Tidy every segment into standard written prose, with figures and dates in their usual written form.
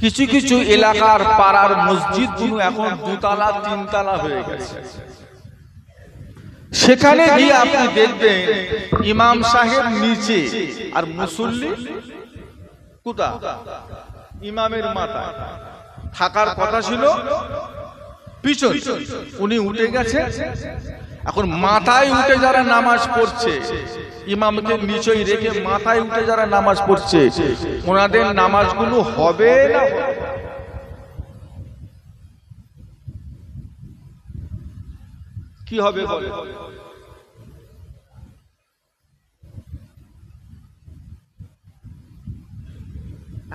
কিছু কিছু এলাকার পাড়ার মসজিদগুলো এখন দুতলা তিনতলা হয়ে গেছে। সেখানে গিয়ে আপনি দেখবেন ইমাম সাহেব নিচে আর মুসল্লি কোথায়? ইমামের মাথায় থাকার কথা ছিল পিছন, উনি উঠে গেছে। এখন মাথায় উঠে যারা নামাজ পড়ছে, ইমামকে নিচেই রেখে মাথায় উঠে যারা নামাজ পড়ছে, ওনাদের নামাজগুলো হবে না? কি হবে বলে?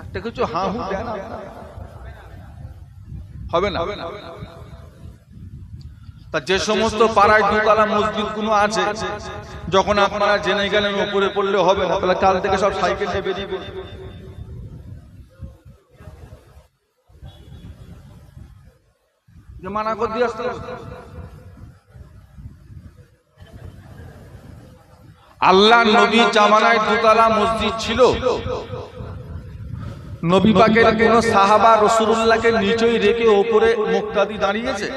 একটা কিছু হা হু দেন, হবে না? তা যে সমস্ত পাড়ায় দুতলা মসজিদ গুলো আছে, যখন আপনারা জেনে গেলেন উপরে পড়লে হবে না, তাহলে কাল থেকে সব সাইকেল নিয়ে বেরিয়ে পড়বে। যে মানা করে দিয়ে আসতে হবে। আল্লাহ নবী জামানায় দুতলা মসজিদ ছিল। নবী পাকের কোন সাহাবা রাসূলুল্লাহকে নিচেই রেখে উপরে মুক্তাদি দাঁড়িয়েছে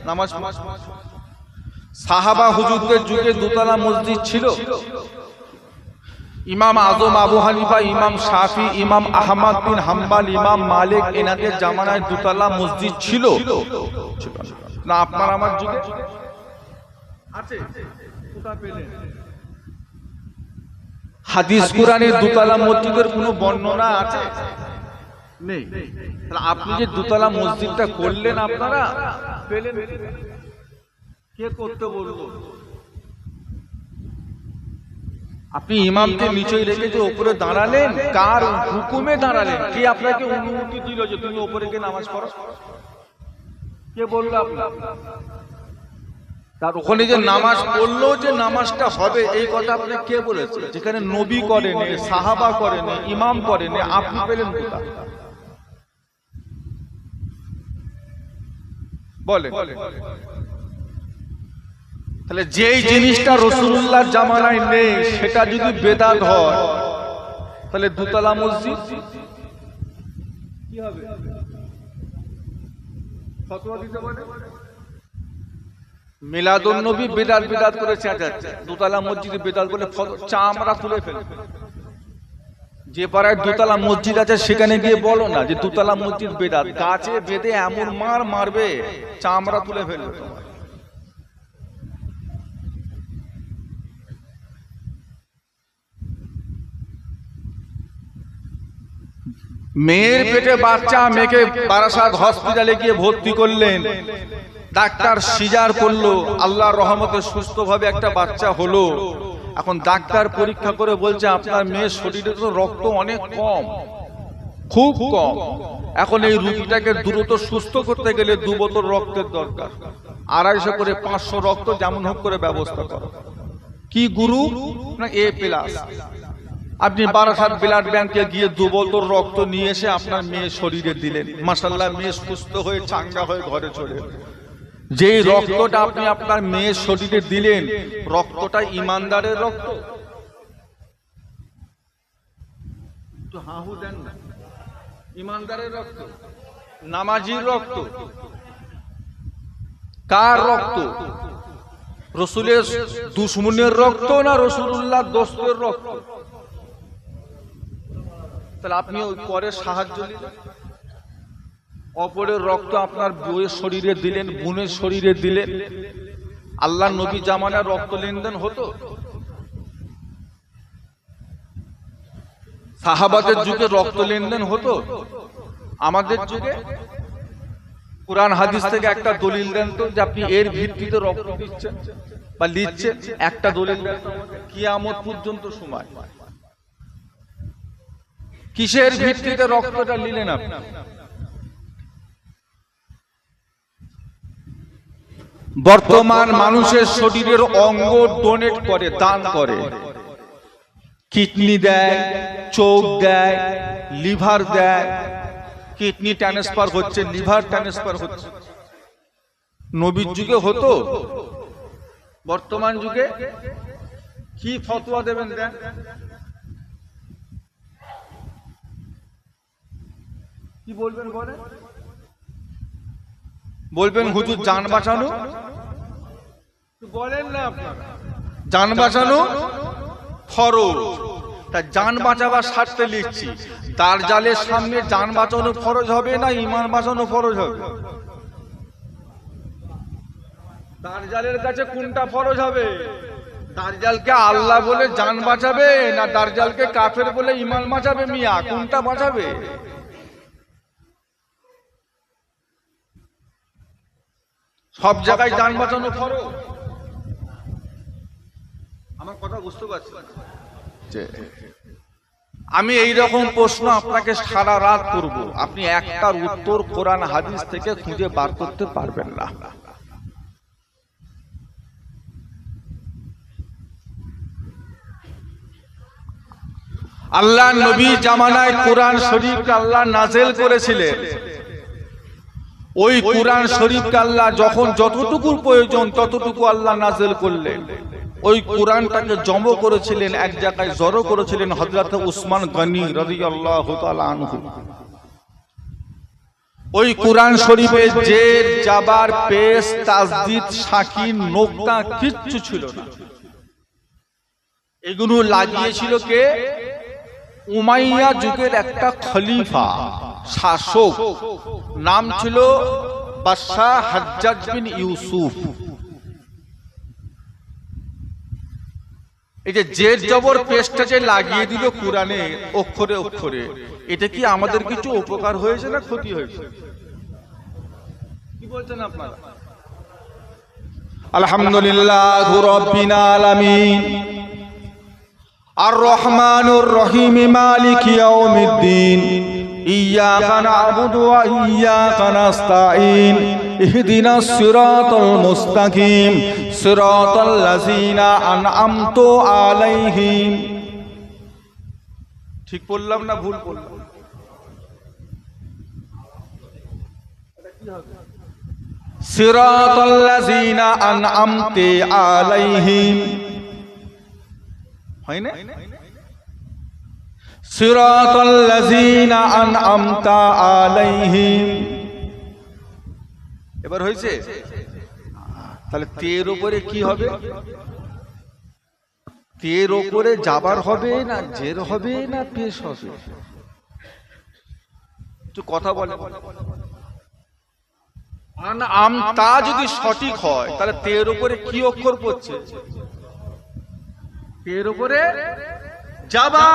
নামাজ? সাহাবা হুজুরদের যুগে দুতলা মসজিদ ছিল। ইমাম আজম আবু হানিফা, ইমাম শাফি, ইমাম আহমদ বিন হাম্বল, ইমাম মালিক, এনাদের জামানায় দুতলা মসজিদ ছিল না? আপনার আমার যুগে আছে? কোথা পেলেন? হাদিস কোরআনের দুতলা মসজিদের কোনো বর্ণনা আছে? নেই। আপনি যে দুতলা মসজিদটা করলেন আপনারা পেলেন? কে করতে বলবো? আপনি ইমামকে নিচেই রেখে যে উপরে দাঁড়ালেন, কার হুকুমে দাঁড়ালেন? কে আপনাকে অনুমতি দিল যে তুমি উপরে গিয়ে নামাজ পড়ো? কে বললো আপনার? তার ওখানে যে নামাজ পড়লো, যে নামাজটা হবে, এই কথা আপনি কে বলেছে? যেখানে নবী করেনি, সাহাবা করেনি, ইমাম করেনি, আপনি পেলেন কোথা? বলে তাহলে যেই জিনিসটা রাসূলুল্লাহর জামানায় নেই, সেটা যদি বেদাত হয়, তাহলে দুতলা মসজিদ কি হবে? ফতোয়া দিতে পারে? মিলাদুন নবী বেদাত বেদাত করে চেঁচাচ্ছে, দুতলা মসজিদে বেদাত বলে চামড়া তুলে ফেলে। যে পাড়ায় দুতলা মসজিদ আছে সেখানে গিয়ে বলো না যে দুতলা মসজিদ বেদাত, গাছে বেঁধে এমন মার মারবে চামড়া তুলে ফেলবে। মেয়ের পেটে বাচ্চা, মেয়েকে বারাসাত হসপিটালে গিয়ে ভর্তি করলেন, ডাক্তার সিজার করলো, আল্লাহর রহমতে সুস্থভাবে একটা বাচ্চা হলো। এখন ডাক্তার পরীক্ষা করে বলছে আপনার মেয়ের শরীরে তো রক্ত অনেক কম, খুব কম। এখন এই রোগীটাকে দ্রুত সুস্থ করতে গেলে 2 বোতল রক্তের দরকার, 250 করে 500 রক্ত যেমন হোক করে ব্যবস্থা করো। কি গ্রুপ না? এ প্লাস। আপনি বারাসাত ব্লাড ব্যাংকে গিয়ে 2 বোতল রক্ত নিয়ে এসে আপনার মেয়ের শরীরে দিলেন, মাশাআল্লাহ মেয়ে সুস্থ হয়ে চাঙ্গা হয়ে ঘরে চলে এলো। যেই রক্তটা আপনি আপনার মেয়ের শরীরে দিলেন, রক্তটা ইমানদারের রক্ত? তো হাহু দেন না। ইমানদারের রক্ত, নামাজির রক্ত, কার রক্ত? রাসূলের দুশমনের রক্ত না রাসূলুল্লাহর দোস্তের রক্ত? তাহলে আপনি ওই পরে সাহায্য দিলেন, অপরের রক্ত আপনার বউয়ের শরীরে দিলেন, বোনের শরীরে দিলেন। আল্লাহর নবী জামানায় রক্ত লেনদেন হতো? সাহাবাদের যুগে রক্ত লেনদেন হতো? আমাদের যুগে কুরআন হাদিস থেকে একটা দলিল দেন তো যে আপনি এর ভিত্তিতে রক্ত দিচ্ছেন বা নিচ্ছেন, একটা দলিল দেন কিয়ামত পর্যন্ত সময়। কিসের ভিত্তিতে রক্তটা নিলেন আপনি? বর্তমান মানুষের শরীরের অঙ্গ ডোনেট করে, দান করে, কিডনি দেয়, চোখ দেয়, লিভার দেয়। কিডনি ট্রান্সফার হচ্ছে, লিভার ট্রান্সফার হচ্ছে। নবীর যুগে হতো, বর্তমান যুগে কি ফতোয়া দেবেন দেন? কি বলবেন বলেন? বলবেন হুজুর জান বাঁচানো, বলেন না আপনারা জান বাঁচানো ফরজ। তা জান বাঁচাবার স্বার্থে লিখছি, দাজ্জালের সামনে জান বাঁচানো ফরজ হবে না ঈমান বাঁচানো ফরজ হবে? দাজ্জালের কাছে কোনটা ফরজ হবে? দাজ্জালকে আল্লাহ বলে জান বাঁচাবে না দাজ্জালকে কাফের বলে ঈমান বাঁচাবে? মিয়া কোনটা বাঁচাবে? সব জায়গায় জান বাঁচানো ফরজ। আমার কথা বুঝতে পারছেন? আমি এই রকম প্রশ্ন আপনাকে সারা রাত করব, আপনি একটার উত্তর কোরআন হাদিস থেকে খুঁজে বার করতে পারবেন না। আল্লাহ নবী জামানায় কোরআন শরীফকে আল্লাহ নাযিল করেছিলেন। ওই কোরআন শরীফকে আল্লাহ যখন যতটুকু প্রয়োজন ততটুকু আল্লাহ নাযিল করলেন। ওই কোরআনটাকে জমা করেছিলেন, এক জায়গায় জড়ো করেছিলেন হযরত উসমান গনি রাদিয়াল্লাহু তাআলা আনহু। ওই কোরআন শরীফে জের জাবার পেশ তাসদীদ সাকিন নোক্তা কিচ্ছু ছিল না। এগুলো লাগিয়েছিল কে? উমাইয়া যুগের একটা খলিফা শাসক, নাম ছিল বাদশাহ হাজ্জাজ বিন ইউসুফ। এই যে জের জবর পেশটা যে লাগিয়ে দিল কোরআনে অক্ষরে অক্ষরে, এটা কি আমাদের কিছু উপকার হয়েছে না ক্ষতি হয়েছে? কি বলছেন আপনারা? আলহামদুলিল্লাহ রাব্বিল আলামিন আর রহমানুর রহিম মালিক ইয়াউমিদ্দিন ইয়্যাকা না'বুদু ওয়া ইয়্যাকা নাস্তাঈন ইহদিনাস সিরাতাল মুস্তাকিম সিরাতাল লাযিনা আন'আমতু আলাইহিম। ঠিক বললাম না ভুল বললাম? এটা কি হবে? সিরাতাল লাযিনা আন'আমতু আলাইহিম, হয় না? সিরাতাল লাযিনা আন'আমতা আলাইহিম। এবার হয়েছে? তাহলে তের উপরে কি হবে? তের উপরে জাবার হবে না জের হবে না পেশ হবে? একটু কথা বলে। আন'আমতা যদি সঠিক হয় তাহলে তের উপরে কি অক্ষর পড়ছে? তের উপরে যাবা।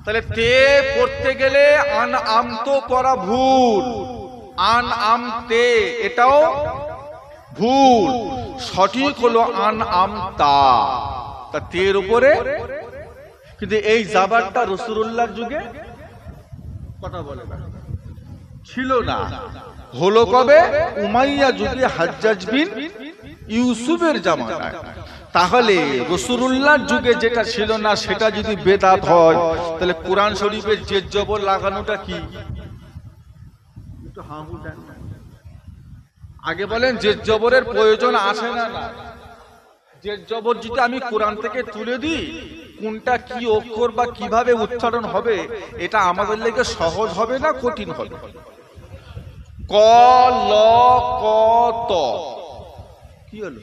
তাহলে তে পড়তে গেলে আন'আমতো পড়া ভুল, আন'আমতে এটাও ভুল। সঠিক হলো আন'আমতা। তা তের উপরে, কিন্তু এই জাবারটা রাসূলুল্লাহর যুগে কথা বলে ছিল না। হলো কবে? উমাইয়া যুগে হাজ্জাজ বিন ইউসুফের জামানায়। তাহলে রাসূলুল্লাহর যুগে যেটা ছিল না সেটা যদি বেদাত হয়, তাহলে কোরআন শরীফের জের জবর লাগানোটা কি? আগে বলেন জের জবরের প্রয়োজন আছে না? না। জের জবর যদি আমি কোরআন থেকে তুলে দিই, কোনটা কি অক্ষর বা কিভাবে উচ্চারণ হবে এটা আমাদের লেগে সহজ হবে না কঠিন হবে? ক ল ক ত কি হলো?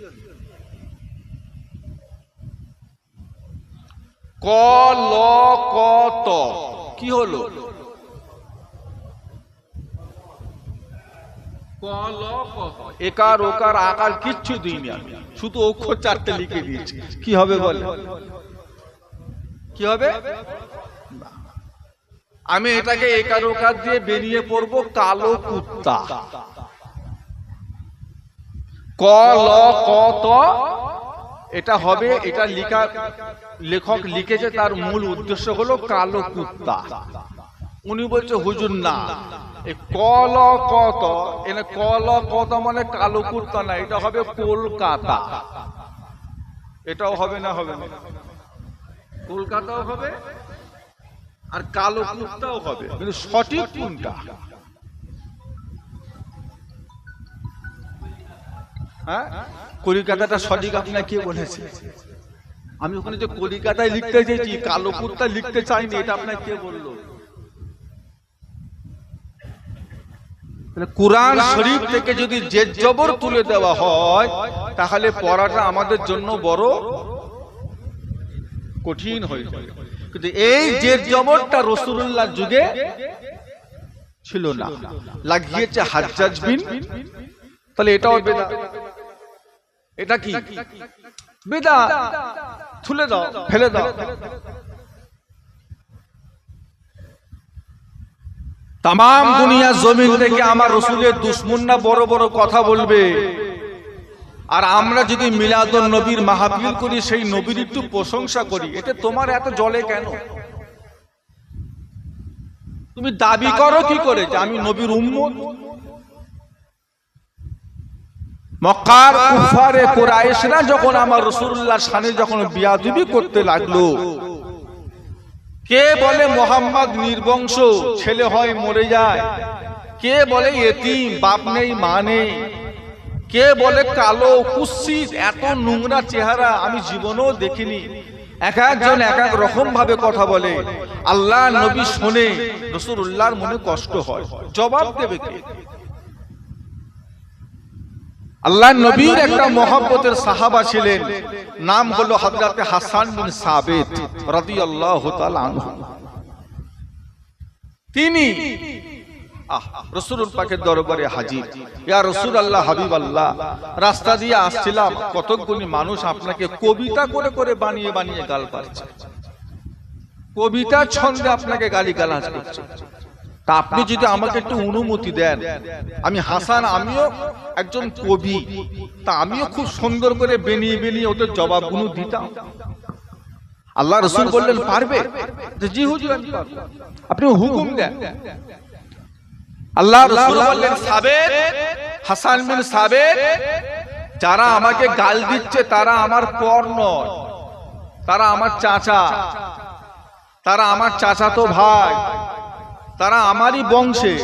ক ল ক ত কি হলো? ক ল ক ত। একার ওকার আকার কিচ্ছু দিইনি আমি, শুধু অক্ষর চারটে লিখে দিয়েছি। কি হবে বলে? কি হবে? আমি এটাকে একার ওকার দিয়ে বেরিয়ে পড়বো কালো কুত্তা। ক ল ক ত এটা হবে। এটা লেখক লিখেছে, তার মূল উদ্দেশ্য হলো কালো কুত্তা। উনি বলছে হুজুর না, এই ক ল ক ত, এনে ক ল ক ত মানে কালো কুত্তা না, এটা হবে কলকাতা। এটাও হবে না? হবে না। কলকাতাও হবে আর কালো কুত্তাও হবে, কিন্তু সঠিক কোনটা? হ্যাঁ, কলিকাতাটা সঠিক আপনার কে বলেছে? আমি ওখানে যে কলিকাতায় লিখতে চাইছি, কালো কুত্তা লিখতে চাইনি, এটা আপনার কে বললো? কুরআন শরীফ থেকে যদি জেদ জবর তুলে দেওয়া হয় তাহলে পড়াটা আমাদের জন্য বড় কঠিন হয়ে যাবে। কিন্তু এই জেদ জবরটা রাসূলুল্লাহর যুগে ছিল না, লাগিয়েছে হাজ্জাজ বিন। তাহলে এটাও বেদাত। এটা কি বেদাত? তুলে দাও, ফেলে দাও। তাম দুনিয়া জমিন থেকে আমার রাসূলের দুশমনরা বড় বড় কথা বলবে, আর আমরা যদি মিলাদুন নবীর মাহফিল করি, সেই নবীর একটু প্রশংসা করি, এতে তোমার এত জ্বলে কেন? তুমি দাবি করো কি করে যে আমি নবীর উম্মত? মক্কার কুফারে কুরাইশরা যখন আমার রাসূলুল্লাহর শানে যখন বিয়াদবি করতে লাগলো, কে বলে মোহাম্মদ নির্বংশ, ছেলে হয় মরে যায়, কে বলে এতিম, বাপ নেই মা নেই, কে বলে কালো কুৎসিত, এত নোংরা চেহারা আমি জীবনেও দেখিনি। এক একজন এক এক রকম ভাবে কথা বলে। আল্লাহ নবী শুনে রাসূলুল্লাহর মনে কষ্ট হয়, জবাব দেবে কে? আল্লাহ নবীর একটা মহব্বতের সাহাবা ছিলেন, নাম হলো হযরতে হাসান বিন সাবিত রাদিয়াল্লাহু তাআলা আনহু। তিনি রাসূলুল পাকের দরবারে হাজির। ইয়া রাসূলুল্লাহ, হাবিবাল্লাহ, রাস্তা দিয়ে আসছিলাম, কতগুলি মানুষ আপনাকে কবিতা করে করে বানিয়ে বানিয়ে গাল পাচ্ছে, কবিতা ছন্দে আপনাকে গালিগালাজ করছে। তা আপনি যদি আমাকে একটু অনুমতি দেন, আমি হাসান, আমিও একজন কবি, তা আমিও খুব সুন্দর করে বেনিয়ে বেনিয়ে ওদের জবাবগুলো দিতাম। আল্লাহ রাসূল বললেন, পারবে? জি হুজুর, আমি পারবো, আপনি হুকুম দেন। আল্লাহ রাসূল বললেন, সাবিত, হাসান বিন সাবিত, যারা আমাকে গাল দিচ্ছে তারা আমার পর নয়, তারা আমার চাচা, তারা আমার চাচাতো ভাই, তারা আমারই বংশে,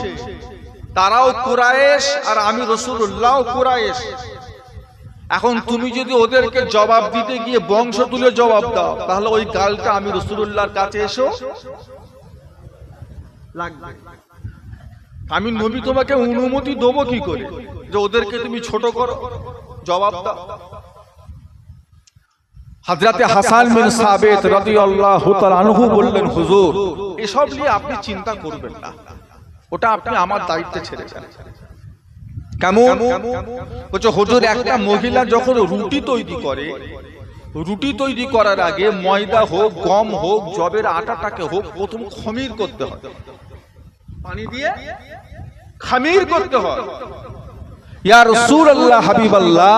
তারাও কুরাইশ আর আমি রাসূলুল্লাহও কুরাইশ। এখন তুমি যদি ওদেরকে জবাব দিতে গিয়ে বংশ তুলে জবাব দাও, তাহলে ওই গালটা আমি রাসূলুল্লাহর কাছে এসো লাগবে। আমি নবী তোমাকে অনুমতি দেবো কি করে যে ওদেরকে তুমি ছোট করো, জবাব দাও। হযরতে হাসান বিন সাবিত রাদিয়াল্লাহু তাআলা আনহু বললেন, হুজুর, এসব নিয়ে আপনি চিন্তা করবেন না, ওটা আপনি আমার দায়িত্বে ছেড়ে দেন। কেমন? বলছে, হুজুর, একটা মহিলা যখন রুটি তৈরি করে, রুটি তৈরি করার আগে ময়দা হোক, গম হোক, জবের আটাটাকে হোক, প্রথম খমির করতে হয়, পানি দিয়ে খামির করতে হয়। ইয়া রাসূলুল্লাহ, হাবিবাল্লাহ,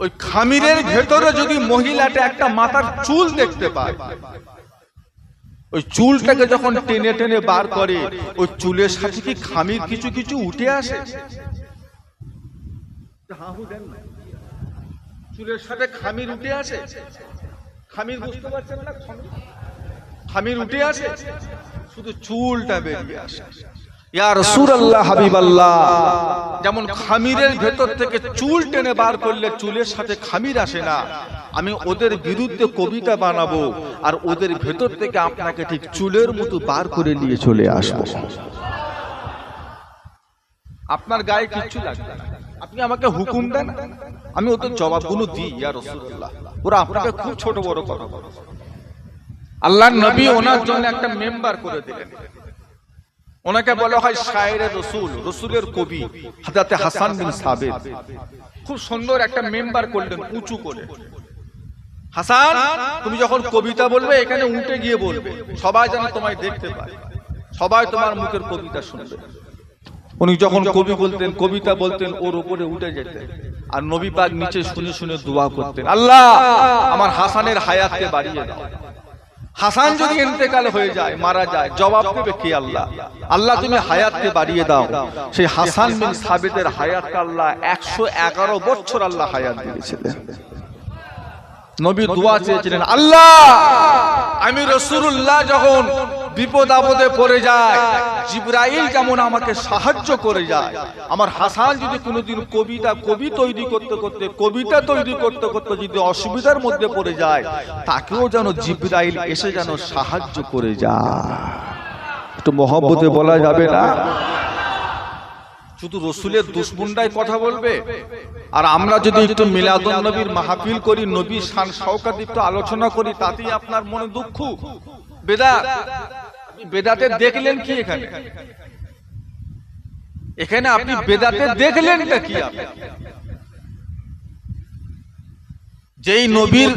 ওই খামিরের ভেতরে যদি মহিলাটা একটা মাথার চুল দেখতে পায়, ওই চুলটাকে যখন টেনে টেনে বার করে, ওই চুলের সাথে কি খামির কিছু কিছু উঠে আসে? চুলের সাথে খামির উঠে আসে? খামির বুঝতে পারছেন না? খামির উঠে আসে, শুধু চুলটা বেরিয়ে আসে। ইয়া রাসূলুল্লাহ, হাবিবাল্লাহ, যেমন খামিরের ভেতর থেকে চুল টেনে বার করলে চুলের সাথে খামির আসে না, আমি ওদের বিরুদ্ধে কবিতা বানাবো আর ওদের ভেতর থেকে আপনাকে ঠিক চুলের মতো বার করে নিয়ে চলে আসবো। আপনার গায়ে কিচ্ছু লাগবে না, আপনি আমাকে হুকুম দেন, আমি ওদের জবাবগুলো দিই। ইয়া রাসূলুল্লাহ, ওরা আপনাকে খুব ছোট বড় কথা বলে। আল্লাহর নবী ওনার জন্য একটা মেম্বার করে দিলেন, ওনাকে বলা হয় শায়েরে রাসূল, রাসূলের কবি হযরতে হাসান বিন সাবিত। খুব সুন্দর একটা মেম্বার করলেন উঁচু করে। হাসান, তুমি যখন কবিতা বলবে এখানে উঠে গিয়ে বলবে, সবাই যেন তোমায় দেখতে পায়, সবাই তোমার মুখের কবিতা শুনবে। উনি যখন কবি বলতেন, কবিতা বলতেন, ওর উপরে উঠে যেতেন, আর নবী পাক নিচে শুনে শুনে দোয়া করতেন, আল্লাহ আমার হাসানের হায়াতকে বাড়িয়ে দাও। হাসান যদি ইন্তেকাল হয়ে যায়, মারা যায়, জবাব দেবে কে? আল্লাহ। আল্লাহ তুমি হায়াতকে বাড়িয়ে দাও। সেই হাসান বিন সাবিতের হায়াতকে আল্লাহ 111 বছর আল্লাহ হায়াত দিয়েছিলেন। নবী দোয়া চেয়েছিলেন, আল্লাহ আমি রাসূলুল্লাহ যখন বিপদ আপদে পড়ে যায়, জিবরাইল যেমন আমাকে সাহায্য করে যায়, আমার হাসান যদি কোনোদিন কবি তৈরি করতে করতে যদি অসুবিধার মধ্যে পড়ে যায়, তাকেও যেন জিবরাইল এসে যেন সাহায্য করে যায়। একটু মহব্বতে বলা যাবে না? শুধু রসুলের দুশমনরাই কথা বলবে? আর আমরা যদি একটু মিলাদুন নবীর মাহফিল করি, নবীর শান শওকত একটু আলোচনা করি, তাতেই আপনার মনে দুঃখ? বেদাত, বেদাতে দেখলেন কি এখানে? এখানে আপনি বেদাতে দেখলেনটা কি? যেই নবীর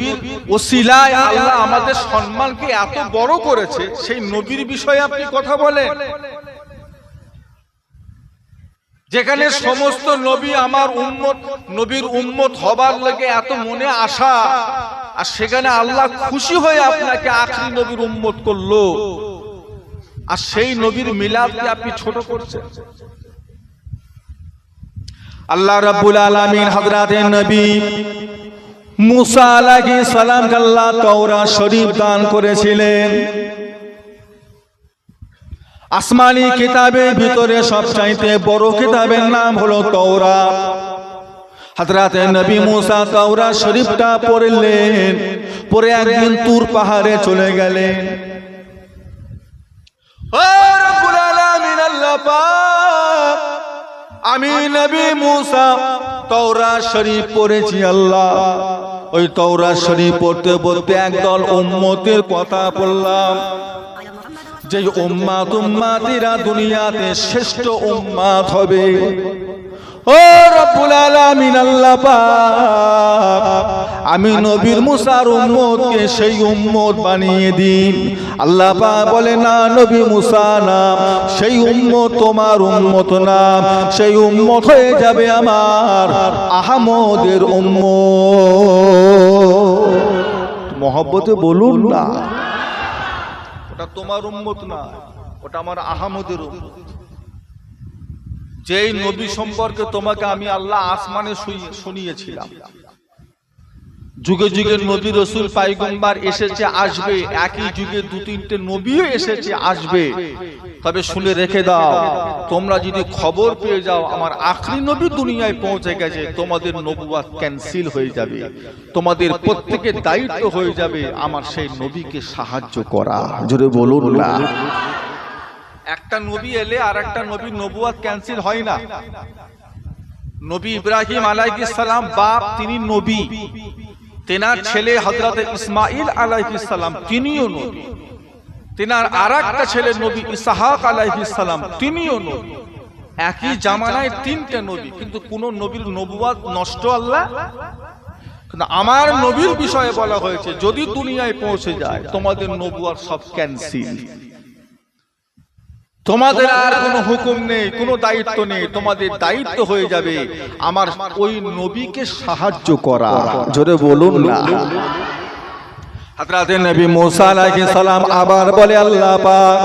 ওসিলায় আল্লাহ আমাদের সম্মানকে এত বড় করেছে, সেই নবীর বিষয়ে আপনি কথা বলেন। যেখানে সমস্ত নবী আমার উম্মত, নবীর উম্মত হবার লাগে এত মনে আশা, আর সেখানে আল্লাহ খুশি হয়ে আপনাকে আখরি নবীর উম্মত করলো, আর সেই নবীর মিলাদকে আপনি ছোট করছেন। আল্লাহ রাব্বুল আলামিন হযরতে নবী মুসা আলাইহিস সালামকে আল্লাহ তাওরাত শরীফ দান করেছিলেন। আসমানি কিতাবের ভিতরে সবচাইতে বড় কিতাবের নাম হলো তাওরাত। হযরতে নবী মুসা তাওরাত শরীফটা পড়লেন, পরে একদিন তুর পাহাড়ে চলে গেলেন। ও রব্বুল আলামিন আল্লাহ পাক, আমি নবী মুসা তাওরাত শরীফ পড়েছি আল্লাহ। ওই তাওরাত শরীফ পড়তে পড়তে একদল উম্মতের কথা বললাম, যে উম্মাতিরা দুনিয়াতে শ্রেষ্ঠ উম্মাত হবে। ও রব্বুল আলামিন আল্লাহ পাক, আমি নবীর মুসার উম্মতকে সেই উম্মত বানিয়ে দিন। আল্লাহ পাক বলে, না নবী মুসা না, সেই উম্মত তোমার উম্মত না, সেই উম্মত হয়ে যাবে আমার আহমদের উম্মত। মহব্বতে বলুন না, ওটা তোমার উম্মত না, ওটা আমার আহমদের উম্মত। যেই নবী সম্পর্কে তোমাকে আমি আল্লাহ আসমানে শুনিয়েছিলাম, যুগে যুগে নবী রসুল পায়গম্বর এসেছে, আসবে, একই যুগে দু তিনটে নবীও এসেছে, আসবে। তবে শুনে রেখে দাও, তোমরা যদি খবর পেয়ে যাও আমার আখরি নবী দুনিয়ায় পৌঁছে গেছে, তোমাদের নবুয়ত ক্যান্সেল হয়ে যাবে, তোমাদের প্রত্যেকের দায়িত্ব হয়ে যাবে আমার সেই নবীকে সাহায্য করা। জোরে বলুন না। একটা নবী এলে আর একটা নবীর নবুয়ত ক্যান্সেল হয় না। নবী ইব্রাহিম আলাইহিস সালাম বাপ, তিনি নবী। তেনার ছেলে হযরত ইসমাঈল আলাইহিস সালাম, তিনিও নবী। তেনার আরেকটা ছেলে নবী ইসহাক আলাইহিস সালাম, তিনিও নবী। একই জামানায় তিনটে নবী, কিন্তু কোন নবীর নবুয়ত নষ্ট আল্লাহ। কিন্তু আমার নবীর বিষয়ে বলা হয়েছে, যদি দুনিয়ায় পৌঁছে যায় তোমাদের নবুয়ত সব ক্যান্সেল, তোমাদের আর কোনো হুকুম নেই, কোনো দায়িত্ব নেই, তোমাদের দায়িত্ব হয়ে যাবে আমার ওই নবীকে সাহায্য করা। জোরে বলুন না। হযরত নবী মুসা আলাইহিস সালাম আবার বলে, আল্লাহ পাক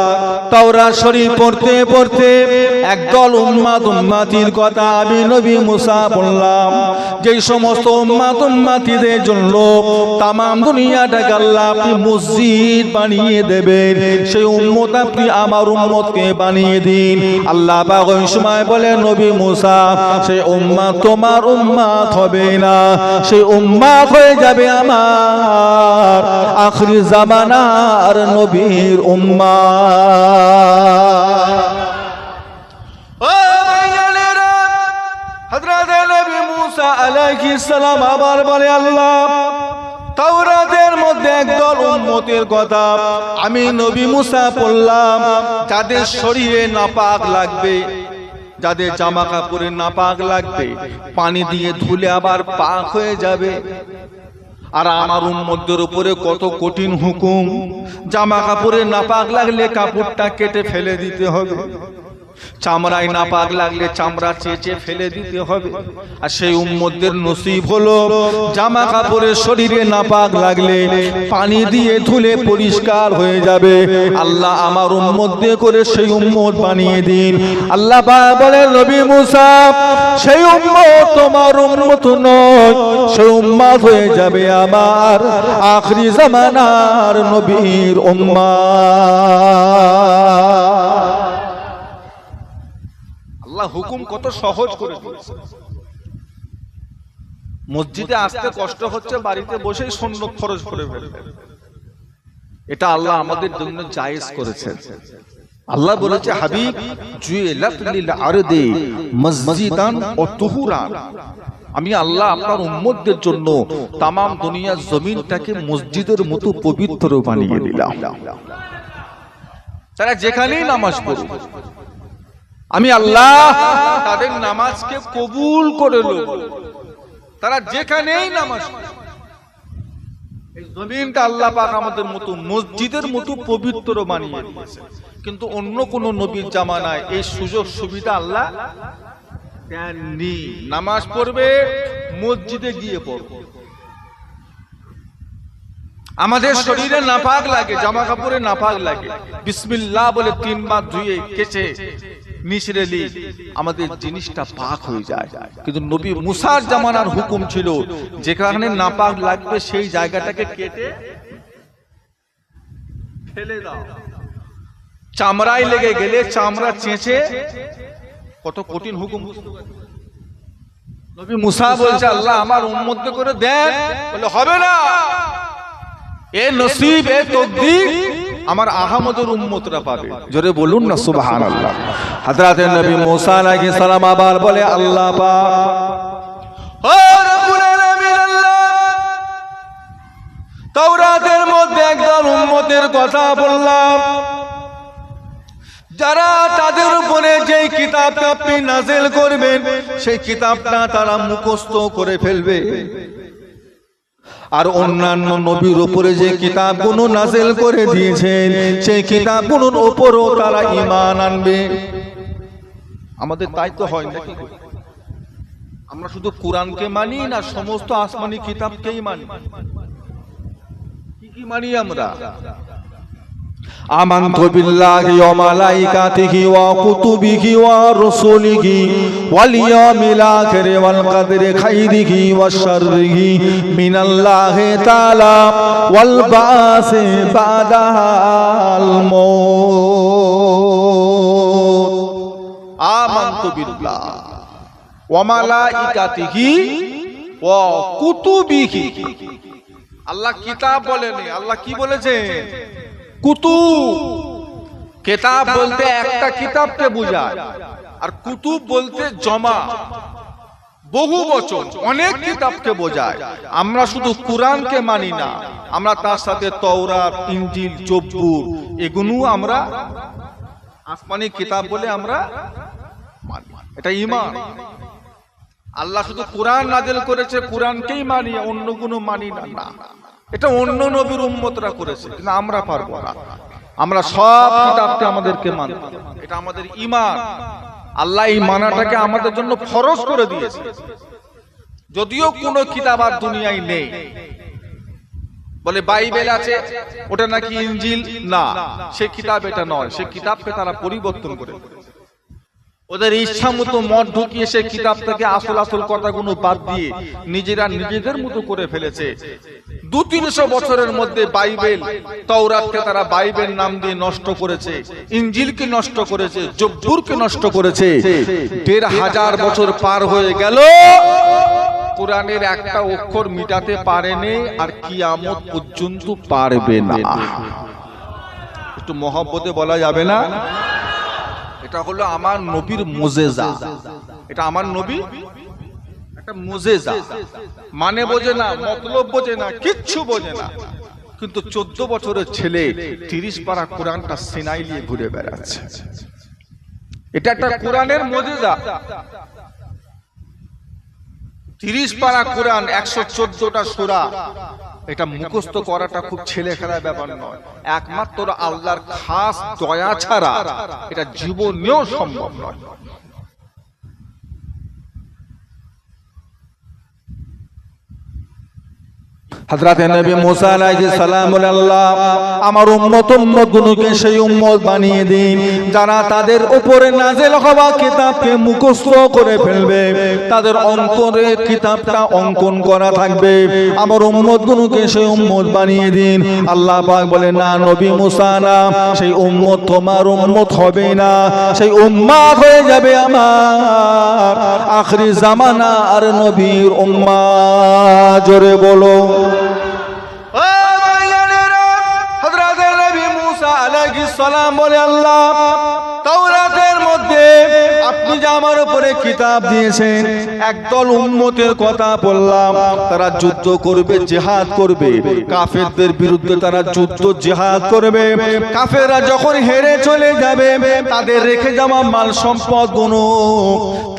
তাওরাত শরীফ পড়তে পড়তে একদল উম্মাতির কথা আমি নবী মুসা বললাম, যেই সমস্ত উম্মাতিদের জন্য তামাম দুনিয়াটাকে আল্লাহ আপনি মসজিদ বানিয়ে দেবেন, সেই উম্মত আপনি আমার উম্মতকে বানিয়ে দিন। আল্লাহ পাক ওই সময় বলে, নবী মুসা, সেই উম্মাত তোমার উম্মাত হবে না, সেই উম্মাত হয়ে যাবে আমার আখরি জামানার নবীর উম্মাত। ও ভাইয়েরা, হযরত নবী মুসা আলাইহিস সালাম আবার বলে, আল্লাহ তাওরাতের মধ্যে একদল উম্মতের কথা আমি নবী মুসা পড়লাম, যাদের শরীরে নাপাক লাগবে, যাদের জামা কাপড়ে নাপাক লাগবে, পানি দিয়ে ধুলে আবার পাক হয়ে যাবে। আর আমার উম্মতদের উপরে কত কঠিন হুকুম, জামা কাপড়ে নাপাক লাগলে কাপড়টা কেটে ফেলে দিতে হবে, চামড়ায় নাপাক লাগলে চামড়া চেঁচে ফেলে দিতে হবে। আর সেই উম্মতদের নসিব হলো জামা কাপড়ে শরীরে নাপাক লাগলে পানি দিয়ে ধুলে পরিষ্কার হয়ে যাবে। আল্লাহ আমার উম্মতদের করে সেই উম্মত বানিয়ে দিন। আল্লাহ বলে, নবী মুসা, সেই উম্মত তোমার উম্মত নয়, সেই উম্মত হয়ে যাবে আমার আখরি জামানার নবীর উম্মত। আল্লাহ হুকুম কত সহজ করে দিয়েছে। মসজিদে আসতে কষ্ট হচ্ছে, বাড়িতে বসেই সুন্নত ফরজ করে ফেলবেন, এটা আল্লাহ আমাদের জন্য জায়েজ করেছেন। আল্লাহ বলেছে, হাবিব জুইলাত লিল আরদি মসজিদান ওয়া তুহুরান, আমি আল্লাহ আপনার উম্মতদের জন্য তাম দুনিয়ার জমিনটাকে মসজিদের মতো পবিত্র বানিয়ে দিলাম। তারা যেখানেই নামাজ পড়ে আমি আল্লাহ তাদের নামাজকে কবুল করে নেব। তারা যেখানেই নামাজ পড়ে এই জমিনটা আল্লাহ পাক আমাদের মতো মসজিদের মতো পবিত্র বানিয়ে দিয়েছে। কিন্তু অন্য কোন নবীর জামানায় এই সুযোগ সুবিধা আল্লাহ দেননি। নামাজ পড়বে মসজিদে গিয়ে পড়বে। আমাদের শরীরে নাপাক লাগে, জামা কাপড়ে নাপাক লাগে, বিসমিল্লাহ বলে 3 বার ধুয়ে কেচে নিচড়েলি আমাদের জিনিসটা পাক হয়ে যায়। কিন্তু নবী মুসার জামানার হুকুম ছিল যেখানে নাপাক লাগবে সেই জায়গাটাকে কেটে ফেলে দাও। চামড়ায় লেগে গেলে চামড়া চেঁচে, কত কঠিন হুকুম। নবী মুসা বলছে আল্লাহ আমার উম্মতকে করে দেন, বলে হবে না, এ নসিব এ তকদীর আমার আহমদের উম্মতরা পাবে। জোরে বলুন না সুবহানাল্লাহ। হযরতে নবী মুসা আলাইহিস সালাম আবার বলে আল্লাহ পাক ও রব্বুল আলামিন, আল্লাহ তাওরাতের মধ্যে একদল উম্মতের কথা বললাম যারা তাদের উপরে যেই কিতাবটা আপনি নাযিল করবেন সেই কিতাবটা তারা মুখস্থ করে ফেলবে, আর অন্যান্য নবীর উপরে যে কিতাবগুলো নাযিল করে দিয়েছেন সেই কিতাবগুলোর উপরও তারা ঈমান আনবে। আমাদের তাই তো হয় নাকি? আমরা শুধু কোরআনকে মানি না সমস্ত আসমানি কিতাবকেই মানি? কি মানি আমরা? আমানতু বিল্লাহি ওয়া মালাইকাতিহি ওয়া কুতুবিহি ওয়া রুসুলিহি ওয়াল ইয়াউমিল আখির ওয়াল কদরি খাইরিহি ওয়া শাররিহি মিনাল্লাহি তাআলা ওয়াল বাসি বাদাল মউত। আমানতু বিল্লাহি ওয়া মালাইকাতিহি ওয়া কুতুবিহি। আল্লাহ কিতাব বলেনি, আল্লাহ কি বলেছেন? কুতুব। কিতাব বলতে একটা কিতাবকে বোঝায়, আর কুতুব বলতে জমা, বহু বচন, অনেক কিতাবকে বোঝায়। আমরা শুধু কোরআনকে মানি না, আমরা তার সাথে তাওরাত, ইনজিল, জব্বুর এগুলো আমরা আসমানি কিতাব বলে আমরা মানি। এটা ঈমান। আল্লাহ শুধু কোরআন নাযিল করেছে, কোরআনকেই মানি, অন্য কোনো মানি না। না, এটা অন্য নবীর উম্মতরা করেছে, কিন্তু আমরা পারবো না। আমরা সব কিতাবকে আমাদেরকে মানতে, এটা আমাদের ঈমান। আল্লাহ এই মানাটাকে আমাদের জন্য ফরজ করে দিয়েছে। যদিও কোনো কিতাব আর দুনিয়ায় নেই, বলে বাইবেল আছে ওটা নাকি ইনজিল, না সে কিতাব এটা নয়, সে কিতাবকে তারা পরিবর্তন করে ওদের ইচ্ছা মতো মত ঢুকিয়ে সে কিতাব থেকে আসল আসল কথাগুলো বাদ দিয়ে নিজেরা নিজেদের মতো করে ফেলেছে। 200-300 বছরের মধ্যে বাইবেল, তাওরাতকে তারা বাইবেল নাম দিয়ে নষ্ট করেছে, ইনজিলকে নষ্ট করেছে, জব্বুরকে নষ্ট করেছে। 1500 বছর পার হয়ে গেল, কোরআনের একটা অক্ষর মিটাতে পারেনি, আর কিয়ামত পর্যন্ত পারবে না। একটু মহব্বতে বলা যাবে না? এটা হলো আমার নবীর মুজিজা। এটা আমার নবী একটা মুজিজা, মানে বোঝে না, মতলব বোঝে না, কিচ্ছু বোঝে না, কিন্তু 14 বছরের ছেলে 30 পারা কোরআনটা সিনাই নিয়ে ঘুরে বেড়াচ্ছে। এটা একটা কোরআনের মুজিজা। 30 পারা কোরআন, 114টা সূরা, এটা মুখস্থ করাটা খুব ছেলে খেলার ব্যাপার নয়। একমাত্র আল্লাহর খাস দয়া ছাড়া এটা জীবনেও সম্ভব নয়। হযরতে নবী মুসা আলাইহিস সালাম বলে আল্লাহ আমার উম্মতগুলোকে সেই উম্মত বানিয়ে দিন যারা তাদের উপরে নাযিল হওয়া কিতাবকে মুখস্থ করে ফেলবে, তাদের অন্তরে কিতাবটা অঙ্কন করা থাকবে। আমার উম্মতগুলোকে সেই উম্মত বানিয়ে দিন। আল্লাহ পাক বলে না নবী মুসা না, সেই উম্মত তোমার উম্মত হবে না, সেই উম্মত হয়ে যাবে আমার আখরি জামানা আর নবীর উম্মত। জোরে বলো সালাম বলে আল্লাহ তাওরাতের মধ্যে আপনি যে আমার উপরে কিতাব দিয়েছেন, একদল উম্মতের কথা বললাম, তারা যুদ্ধ করবে, জিহাদ করবে, কাফেরদের বিরুদ্ধে তারা যুদ্ধ জিহাদ করবে। কাফেররা যখন হেরে চলে যাবে, তাদের রেখে যাওয়া মাল সম্পদ গুলো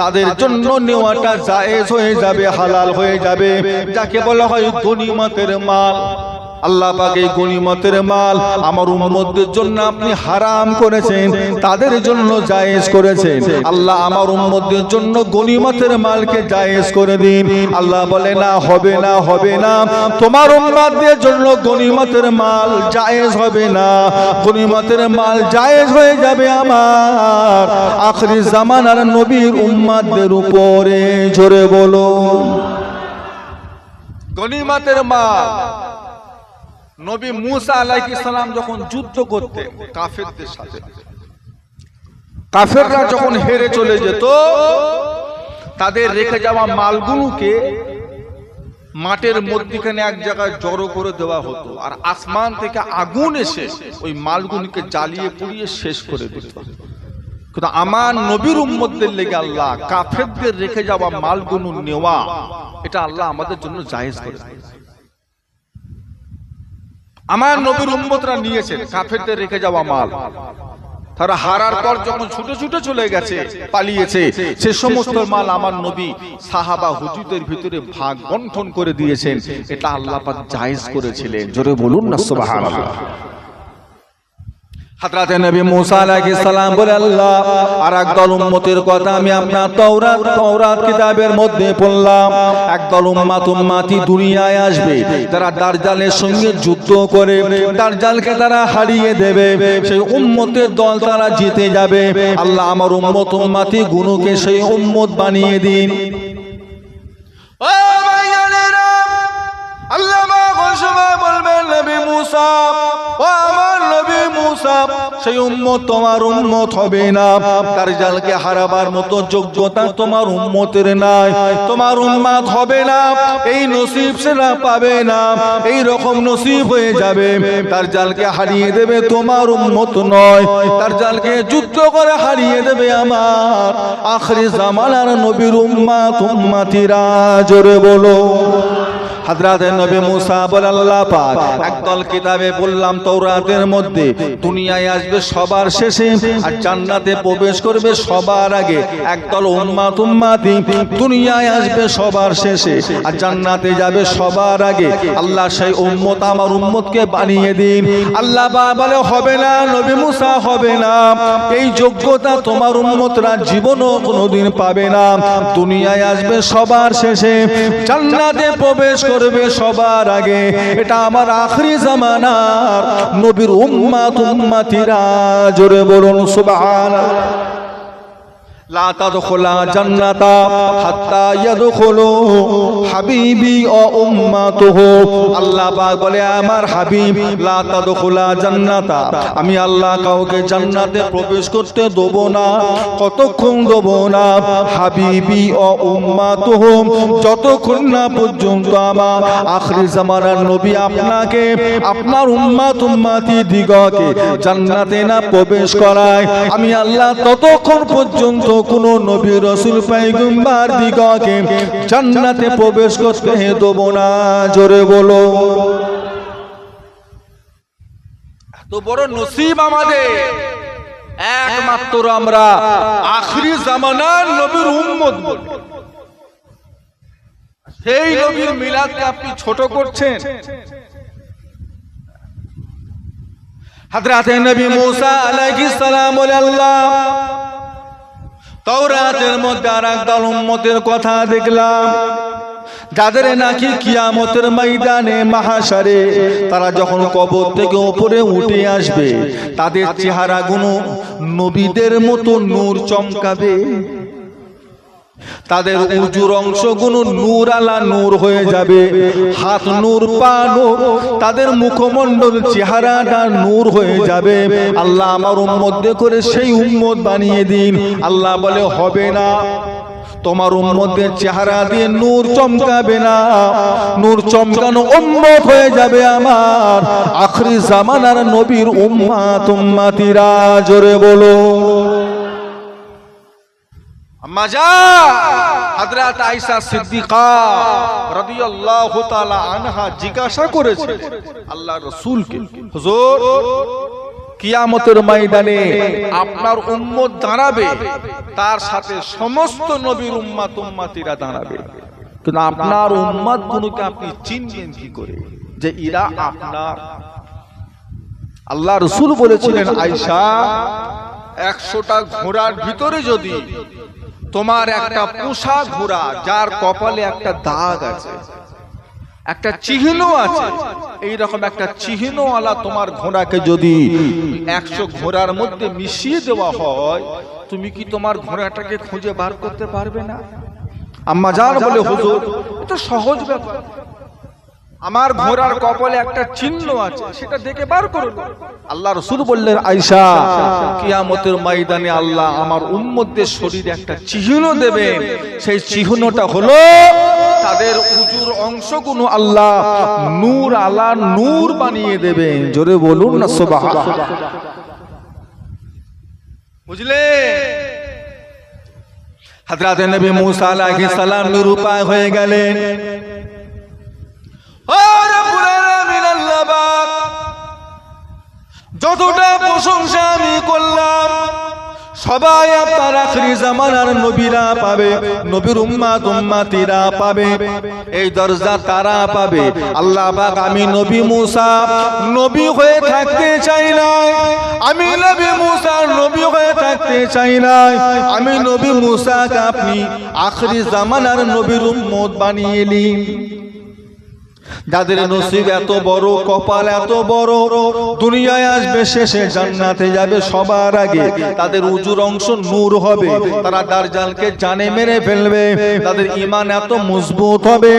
তাদের জন্য নেওয়াটা জায়েজ হয়ে যাবে, হালাল হয়ে যাবে, যাকে বলা হয় গনিমতের মাল। আল্লাহ পাক এই গনিমতের মাল আমার উম্মতদের জন্য আপনি হারাম করেছেন, তাদের জন্য জায়েজ করেছেন। আল্লাহ আমার উম্মতদের জন্য গনিমতের মালকে জায়েজ করে দিন। আল্লাহ বলে না, হবে না, হবে না, তোমার উম্মতদের জন্য গনিমতের মাল জায়েজ হবে না। গনিমতের মাল জায়েজ হয়ে যাবে আমার আখিরি জামানার নবীর উম্মতদের উপরে। জোরে বলো গনিমতের মাল। নবী মুসা আলাইহিস সালাম যখন যুদ্ধ করতেন কাফেরদের সাথে, কাফেররা যখন হেরে চলে যেত, তাদের রেখে যাওয়া মালগুলোকে মাঠের মধ্যখানে এক জায়গায় জড়ো করে দেওয়া হতো, আর আসমান থেকে আগুন এসে ওই মালগুলোকে জ্বালিয়ে পুড়িয়ে শেষ করে দিত। কিন্তু আমার নবীর উম্মতদের লেগে আল্লাহ কাফেরদের রেখে যাওয়া মালগুলো নেওয়া, এটা আল্লাহ আমাদের জন্য জায়েজ করেছে। আমার নবীর উম্মতরা নিয়েছেন কাফেরদের রেখে যাওয়া মাল। তারা হারার পর যখন ছুটে ছুটে চলে গেছে, পালিয়েছে, সে সমস্ত মাল আমার নবী সাহাবা হুজুরদের ভিতরে ভাগ বন্টন করে দিয়েছেন। এটা আল্লাহ পাক জায়েজ করেছিলেন। জোরে বলুন না সুবহানাল্লাহ। হযরতে নবী মুসা আলাইহিস সালাম বলে, আল্লাহ আর একদল উম্মতের কথা আমি আপনার তাওরাত কিতাবের মধ্যে পড়লাম। একদল উম্মতি দুনিয়ায় আসবে, তারা দাজ্জালের সঙ্গে যুদ্ধ করে দাজ্জালকে তারা হারিয়ে দেবে, সেই উম্মতের দল তারা জিতে যাবে। আল্লাহ আমার উম্মতি গুণকে সেই উম্মত বানিয়ে দিন। ও ভাইয়ানেরা, আল্লাহ সময় বলবেন নবী মুসা, ও আমার নবী মুসা, সেই উম্মত তোমার উম্মত হবে না। দাজ্জালকে হারাবার মতো যোগ্যতা তোমার উম্মতের নাই, তোমার উম্মত হবে না, এই নসিব সেরা পাবে না। এই রকম নসিব হয়ে যাবে, দাজ্জালকে হারিয়ে দেবে তোমার উম্মত নয়, দাজ্জালকে যুদ্ধ করে হারিয়ে দেবে আমার আখিরি জামানার নবীর উম্মতিরা। জোরে বলো হযরত নবী মুসা বলে, আল্লাহ পাক একদল কিতাবে বললাম তাওরাতের মধ্যে দুনিয়ায় আসবে সবার শেষে আর জান্নাতে প্রবেশ করবে সবার আগে। একদল উম্মতি দুনিয়ায় আসবে সবার শেষে আর জান্নাতে যাবে সবার আগে। আল্লাহ সেই উম্মত আমার উম্মতকে বানিয়ে দিন। আল্লাহ বলে, হবে না নবী মুসা, হবে না, এই যোগ্যতা তোমার উম্মতরা জীবনও কোনোদিন পাবে না। দুনিয়ায় আসবে সবার শেষে, জান্নাতে প্রবেশ করবে সবার আগে। এটা আমার আখিরি জামানার নবীর উম্মতিরা। জোরে বলুন সুবহানাল্লাহ। লা তাদখুলা জান্নাতা হাত্তা ইয়াদখুলু হাবিবি ওয়া উম্মাতুহু। আল্লাহ পাক বলে, আমার হাবিব লা তাদখুলা জান্নাতা, আমি আল্লাহ কাউকে জান্নাতে প্রবেশ করতে দেব না। কতক্ষণ দেব না? হাবিবি ওয়া উম্মাতুহু, যতক্ষণ না পর্যন্ত আমার আখিরি জামানার নবী আপনাকে, আপনার উম্মতি দিগকে জান্নাতে না প্রবেশ করায়, আমি আল্লাহ ততক্ষণ পর্যন্ত কোন নবী রাসূল পয়গম্বর দিগকে জান্নাতে প্রবেশ করতে দেব না। জোরে বলো। এত বড় নসিব আমাদের, একমাত্র আমরা আখিরি জামানার নবীর উম্মত বলি। সেই নবীর মিলাদকে আপনি ছোট করছেন। হযরত নবী মুসা আলাইহিস সালাম বলে, আল্লাহ তাওরাতের মধ্যে আর একদল উম্মতের কথা দেখলাম, যাদের নাকি কিয়ামতের ময়দানে মাহশারে তারা যখন কবর থেকে উপরে উঠে আসবে, তাদের চেহারাগুলো নবীদের মতো নূর চমকাবে, তাদের উজুর অংশগুলো নূর আলা নূর হয়ে যাবে, হাত নূর, পা নূর, তাদের মুখমণ্ডল চেহারাটা নূর হয়ে যাবে। আল্লাহ আমার উম্মত করে সেই উম্মত বানিয়ে দিন। আল্লাহ বলে, হবে না, তোমার উম্মতের চেহারা দিয়ে নূর চমকাবে না, নূর চমকানো উম্মত হয়ে যাবে আমার আখিরি জামানার নবীর উম্মতিরা। জোরে বলো। আম্মা যা হযরত আয়েশা সিদ্দিকা রাদিয়াল্লাহু তাআলা আনহা জিজ্ঞাসা করেছে আল্লাহর রাসূলকে, হুজুর কিয়ামতের ময়দানে আপনার উম্মত দাঁড়াবে, তার সাথে সমস্ত নবীর উম্মতিরা দাঁড়াবে, কিন্তু আপনার উম্মতগুলোকে আপনি চিনবেন কি করে যে এরা আপনার? আল্লাহ রাসূল বলেছিলেন, আয়েশা 100টা ঘোড়ার ভিতরে যদি তোমার একটা পোষা ঘোড়া যার কপালে একটা দাগ আছে, একটা চিহ্ন আছে, এইরকম একটা চিহ্নওয়ালা তোমার ঘোড়াকে যদি 100 ঘোড়ার মধ্যে মিশিয়ে দেওয়া হয়, তুমি কি তোমার ঘোড়াটাকে খুঁজে বার করতে পারবে না? আম্মা জান বলে, হুজুর এটা সহজ ব্যাপার, আমার ঘোড়ার কপালে একটা চিহ্ন আছে, সেটা দেখে বার করুন। আল্লাহ রাসূল বললেন, আয়েশা কিয়ামতের ময়দানে আল্লাহ আমার উম্মতদের শরীরে একটা চিহ্ন দেবেন, সেই চিহ্নটা হলো তাদের উজুর অংশগুলো আল্লাহ নূর আলা নূর বানিয়ে দেবেন। জোরে বলুন না সুবহানাল্লাহ। বুঝলে হযরত নবী মুসা আলাইহিস সালাম নিরুপায় হয়ে গেলেন। যতটা প্রশংসা আমি করলাম, সবাই আপনার আখিরি জামানার নবীরা পাবে, নবীর উম্মতিরা পাবে, এই দরজা তারা পাবে। আল্লাহ পাক, আমি নবী মুসা নবী হয়ে থাকতে চাই না, আমি নবী মুসা নবী হয়ে থাকতে চাই না, আমি নবী মুসাকে আপনি আখিরি জামানার নবীর উম্মত বানিয়ে নিন। যাদের নসিব এত বড়, কপাল এত বড়, দুনিয়ায় আসবে শেষে জান্নাতে যাবে সবার আগে, তাদের উজুর অংশ নূর হবে, তারা দাজ্জালকে জানে মেরে ফেলবে, তাদের ঈমান এত মজবুত হবে।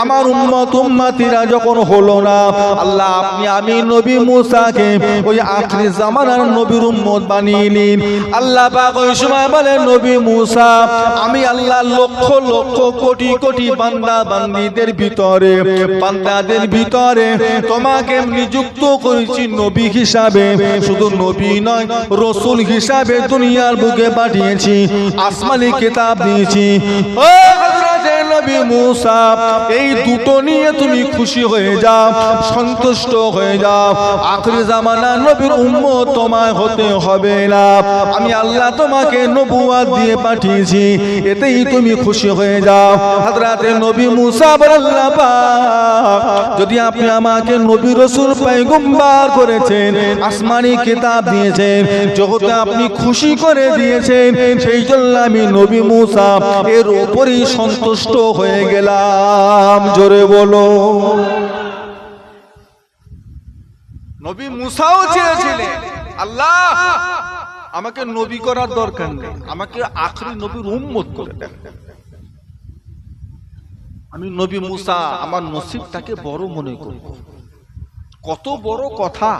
আমার উম্মতিরা যখন হলো না, আল্লাহ আপনি আমি নবী মুসাকে ওই আখিরি জামানার নবীর উম্মত বানিয়ে নিন। আল্লাহ পাক ওই সময় বলে, নবী মুসা আমি আল্লাহ লক্ষ লক্ষ কোটি কোটি বান্দা বান্দীদের ভিতরে, বান্দাদের ভিতরে তোমাকে নিযুক্ত করেছি নবী হিসাবে, শুধু নবী নয় রাসূল হিসাবে দুনিয়ার বুকে পাঠিয়েছি, আসমানি কিতাব দিয়েছি। ও হযরত নবী মুসা, এই দুটো নিয়ে তুমি খুশি হয়ে যাও, সন্তুষ্ট হয়ে যাও, আখিরি জামানা নবীর উম্মত তোমায় হতে হবে না, আমি আল্লাহ তোমাকে নবুয়ত দিয়ে পাঠিয়েছি, এতেই তুমি খুশি হয়ে যাও। হযরত নবী মুসা বলেন, আল্লাহ পাক যদি আপনি আমাকে নবী রাসূল পয়গম্বর করেছেন, আসমানি কিতাব দিয়েছেন, জগতে আপনি খুশি করে দিয়েছেন, সেই জন্য আমি নবী মুসা এর উপরই সন্তুষ্ট হয়ে গেলাম। জোরে বলো। নবী মুসাও চেয়েছিলেন, আল্লাহ আমাকে নবী করার দরকার নেই, আমাকে আখিরি নবীর উম্মত করে দেন, আমি নবী মুসা আমার নসিবটাকে বড় মনে করব। কত বড় কথা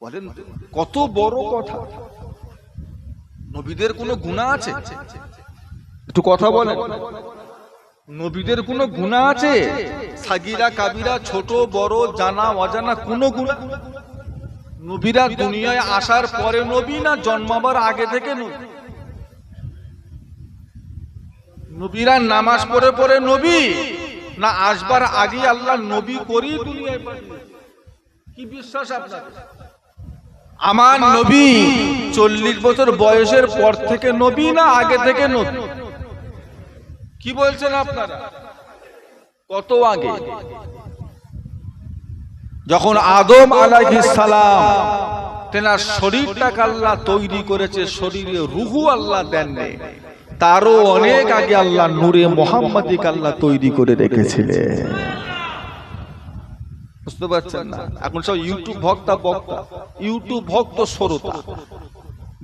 বলেন, কত বড় কথা। নবীদের কোনো গুনাহ আছে? একটু কথা বলেন, নবীদের কোনো গুনাহ আছে? সাগীরা কাবীরা, ছোট বড়, জানা অজানা কোনো গুনাহ? নবীরা দুনিয়ায় আসার পরে নবী না জন্মাবার আগে থেকে নবী? নবীরা নামাজ পড়ে পড়ে নবী না আসবার আগে আল্লাহ নবী করি দুনিয়ায় পাঠিয়েছে? কি বিশ্বাস আপনার? আমার নবী 40 বছর বয়সের পর থেকে নবী না আগে থেকে নবী? কি বলছেন আপনারা? কত আগে? যখন আদম আলাইহিস সালাম তেনার শরীরটাকে আল্লাহ তৈরি করেছে, শরীরে রূহ আল্লাহ দেননি, তারও অনেক আগে আল্লাহ নূরে মুহাম্মাদিকে আল্লাহ তৈরি করে রেখেছিলেন। বুঝতে পারছেন না? এখন সব ইউটিউব বক্তা, ইউটিউব ভক্ত শ্রোতা,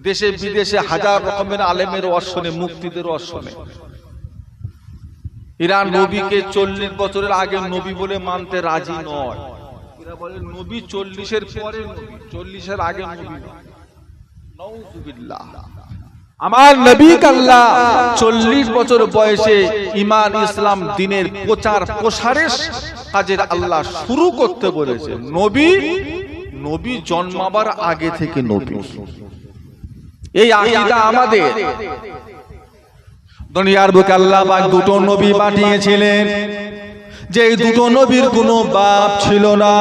দেশে বিদেশে হাজার রকমের আলেমের অশ্বনে, মুক্তিদের অশ্বনে, এরা নবীকে 40 বছরের আগে নবী বলে মানতে রাজি নয়। এরা বলে নবী 40-এর পরে নবী, 40-এর আগে নবী নয়। নাউযুবিল্লাহ। আমার নবী আল্লাহ 40 বছর বয়সে ঈমান ইসলাম দ্বীনের প্রচার প্রসারের কাজের আল্লাহ শুরু করতে বলেছে। নবী জন্মাবার আগে থেকে নবী, এই আকীদা আমাদের। দুনিয়ার বুকে আল্লাহ পাক দুটো নবী পাঠিয়েছিলেন, যে এই দুটো নবীর কোনো বাপ ছিল না।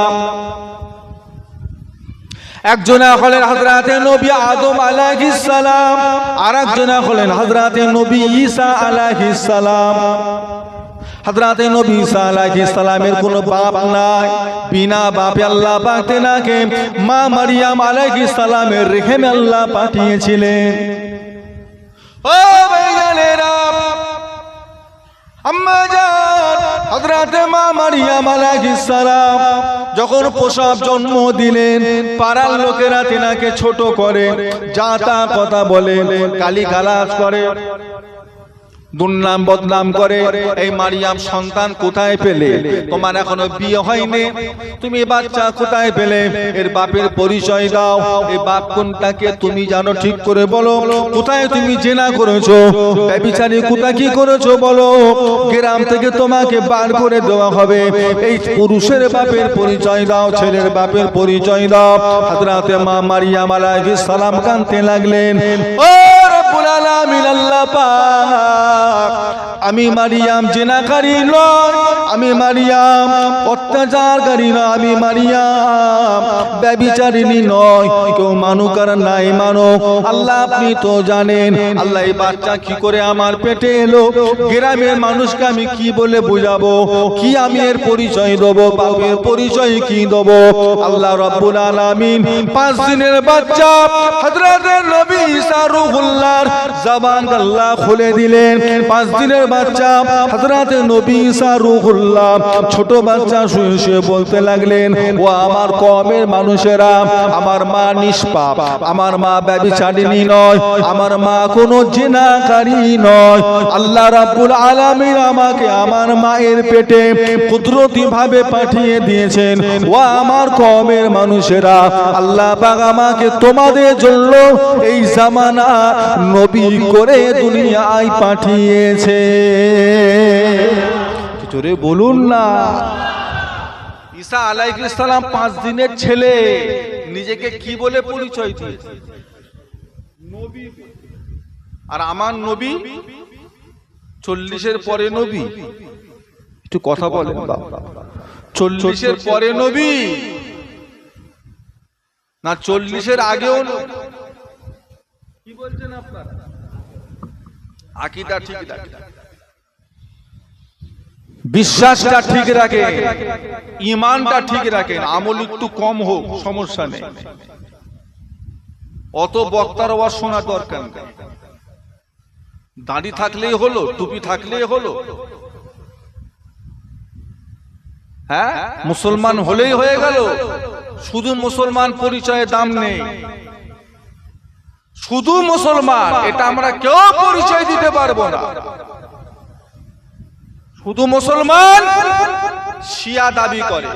একজনা হলেন হযরতে নবী আদম আলাইহিস সালাম, আর একজনা হলেন হযরতে নবী ঈসা আলাইহিস সালাম। হযরতে নবী ঈসা আলাইহিস সালামের কোনো বাপ নাই, বিনা বাপে আল্লাহ পাক তেনাকে মা মারিয়াম আলাইহিস সালামের রেহেমে আল্লাহ পাঠিয়েছিলেন। ও ভাইজানেরা, আম্মা জান হযরতে মা মারিয়াম আলাইহিস সালাম যখন প্রসব জন্ম দিলেন, পাড়ার লোকেরা তেনাকে ছোট করে, যা তা কথা বলে, গালিগালাজ করে, দুর্নাম বদনাম করে। এই মারিয়াম সন্তান কোথায় পেলে? তোমার এখনো বিয়ে হয়নি, তুমি বাচ্চা কোথায় পেলে? এর বাপের পরিচয় দাও। এই বাপ কোনটাকে তুমি জানো, ঠিক করে বলো। কোথায় তুমি জেনা করেছো, ব্যভিচারী কোথায় কি করেছো বলো, গ্রাম থেকে তোমাকে বার করে দেওয়া হবে। এই পুরুষের বাপের পরিচয় দাও, ছেলের বাপের পরিচয় দাও। হযরতে মা মারিয়াম আলাইহিস সালাম কাঁদতে লাগলেন, ও রব্বুল আলামিন আল্লাহ পাক, আমি মারিয়াম জেনাকারী নয়, আমি মারিয়াম অত্যাচারকারী নয়, আমি মারিয়াম ব্যভিচারিণী নয়। কেউ মানুক আর নাই মানুক, আল্লাহ আপনি তো জানেন। আল্লাহ এই বাচ্চা কি করে আমার পেটে এলো, গ্রামের মানুষকে আমি কি বলে বুঝাবো, কি আমি এর পরিচয় দেবো, বাপের পরিচয় কি দেবো? আল্লাহ রাব্বুল আলামিন 5 দিনের বাচ্চা হযরতে নবী ঈসা রূহুল্লাহর জবান আল্লাহ খুলে দিলেন। 5 দিনের বাচ্চা হযরতে নবী ঈসা রূহুল্লাহ ছোট বাচ্চা শুয়ে শুয়ে বলতে লাগলেন, ও আমার কওমের মানুষেরা, আমার মা নিষ্পাপ, আমার মা ব্যভিচারিণী নয়, আমার মা কোনো জিনাকারী নয়। আল্লাহ রাব্বুল আলামিন আমাকে আমার মায়ের পেটে কুদরতি ভাবে পাঠিয়ে দিয়েছেন। ও আমার কওমের মানুষেরা, আল্লাহ পাক আমাকে তোমাদের জন্য এই জামানা নবী করে দুনিয়ায় পাঠিয়েছে। জোরে বলুন না। ঈসা আলাইহিস সালাম 5 দিনের ছেলে, নিজেকে কি বলে পরিচয় দিয়েছে? নবী। আর আমার নবী 40-এর পরে নবী। একটু কথা বলেন বাবা, 40-এর পরে নবী না 40-এর আগেও? কি বলছেন আপনারা? আকীদা ঠিক রাখেন, বিশ্বাসটা ঠিক রাখেন, ঈমানটা ঠিক রাখেন, আমল একটু কম হোক সমস্যা নেই, অত বক্তার আওয়াজ শোনা দরকার নেই। দাড়ি থাকলেই হলো, টুপি থাকলেই হলো, হ্যাঁ মুসলমান হলেই হয়ে গেল? শুধু মুসলমান পরিচয়ে দাম নেই, শুধু মুসলমান এটা আমরা কেউ পরিচয় দিতে পারবো না। শুধু মুসলমান শিয়া দাবি করে।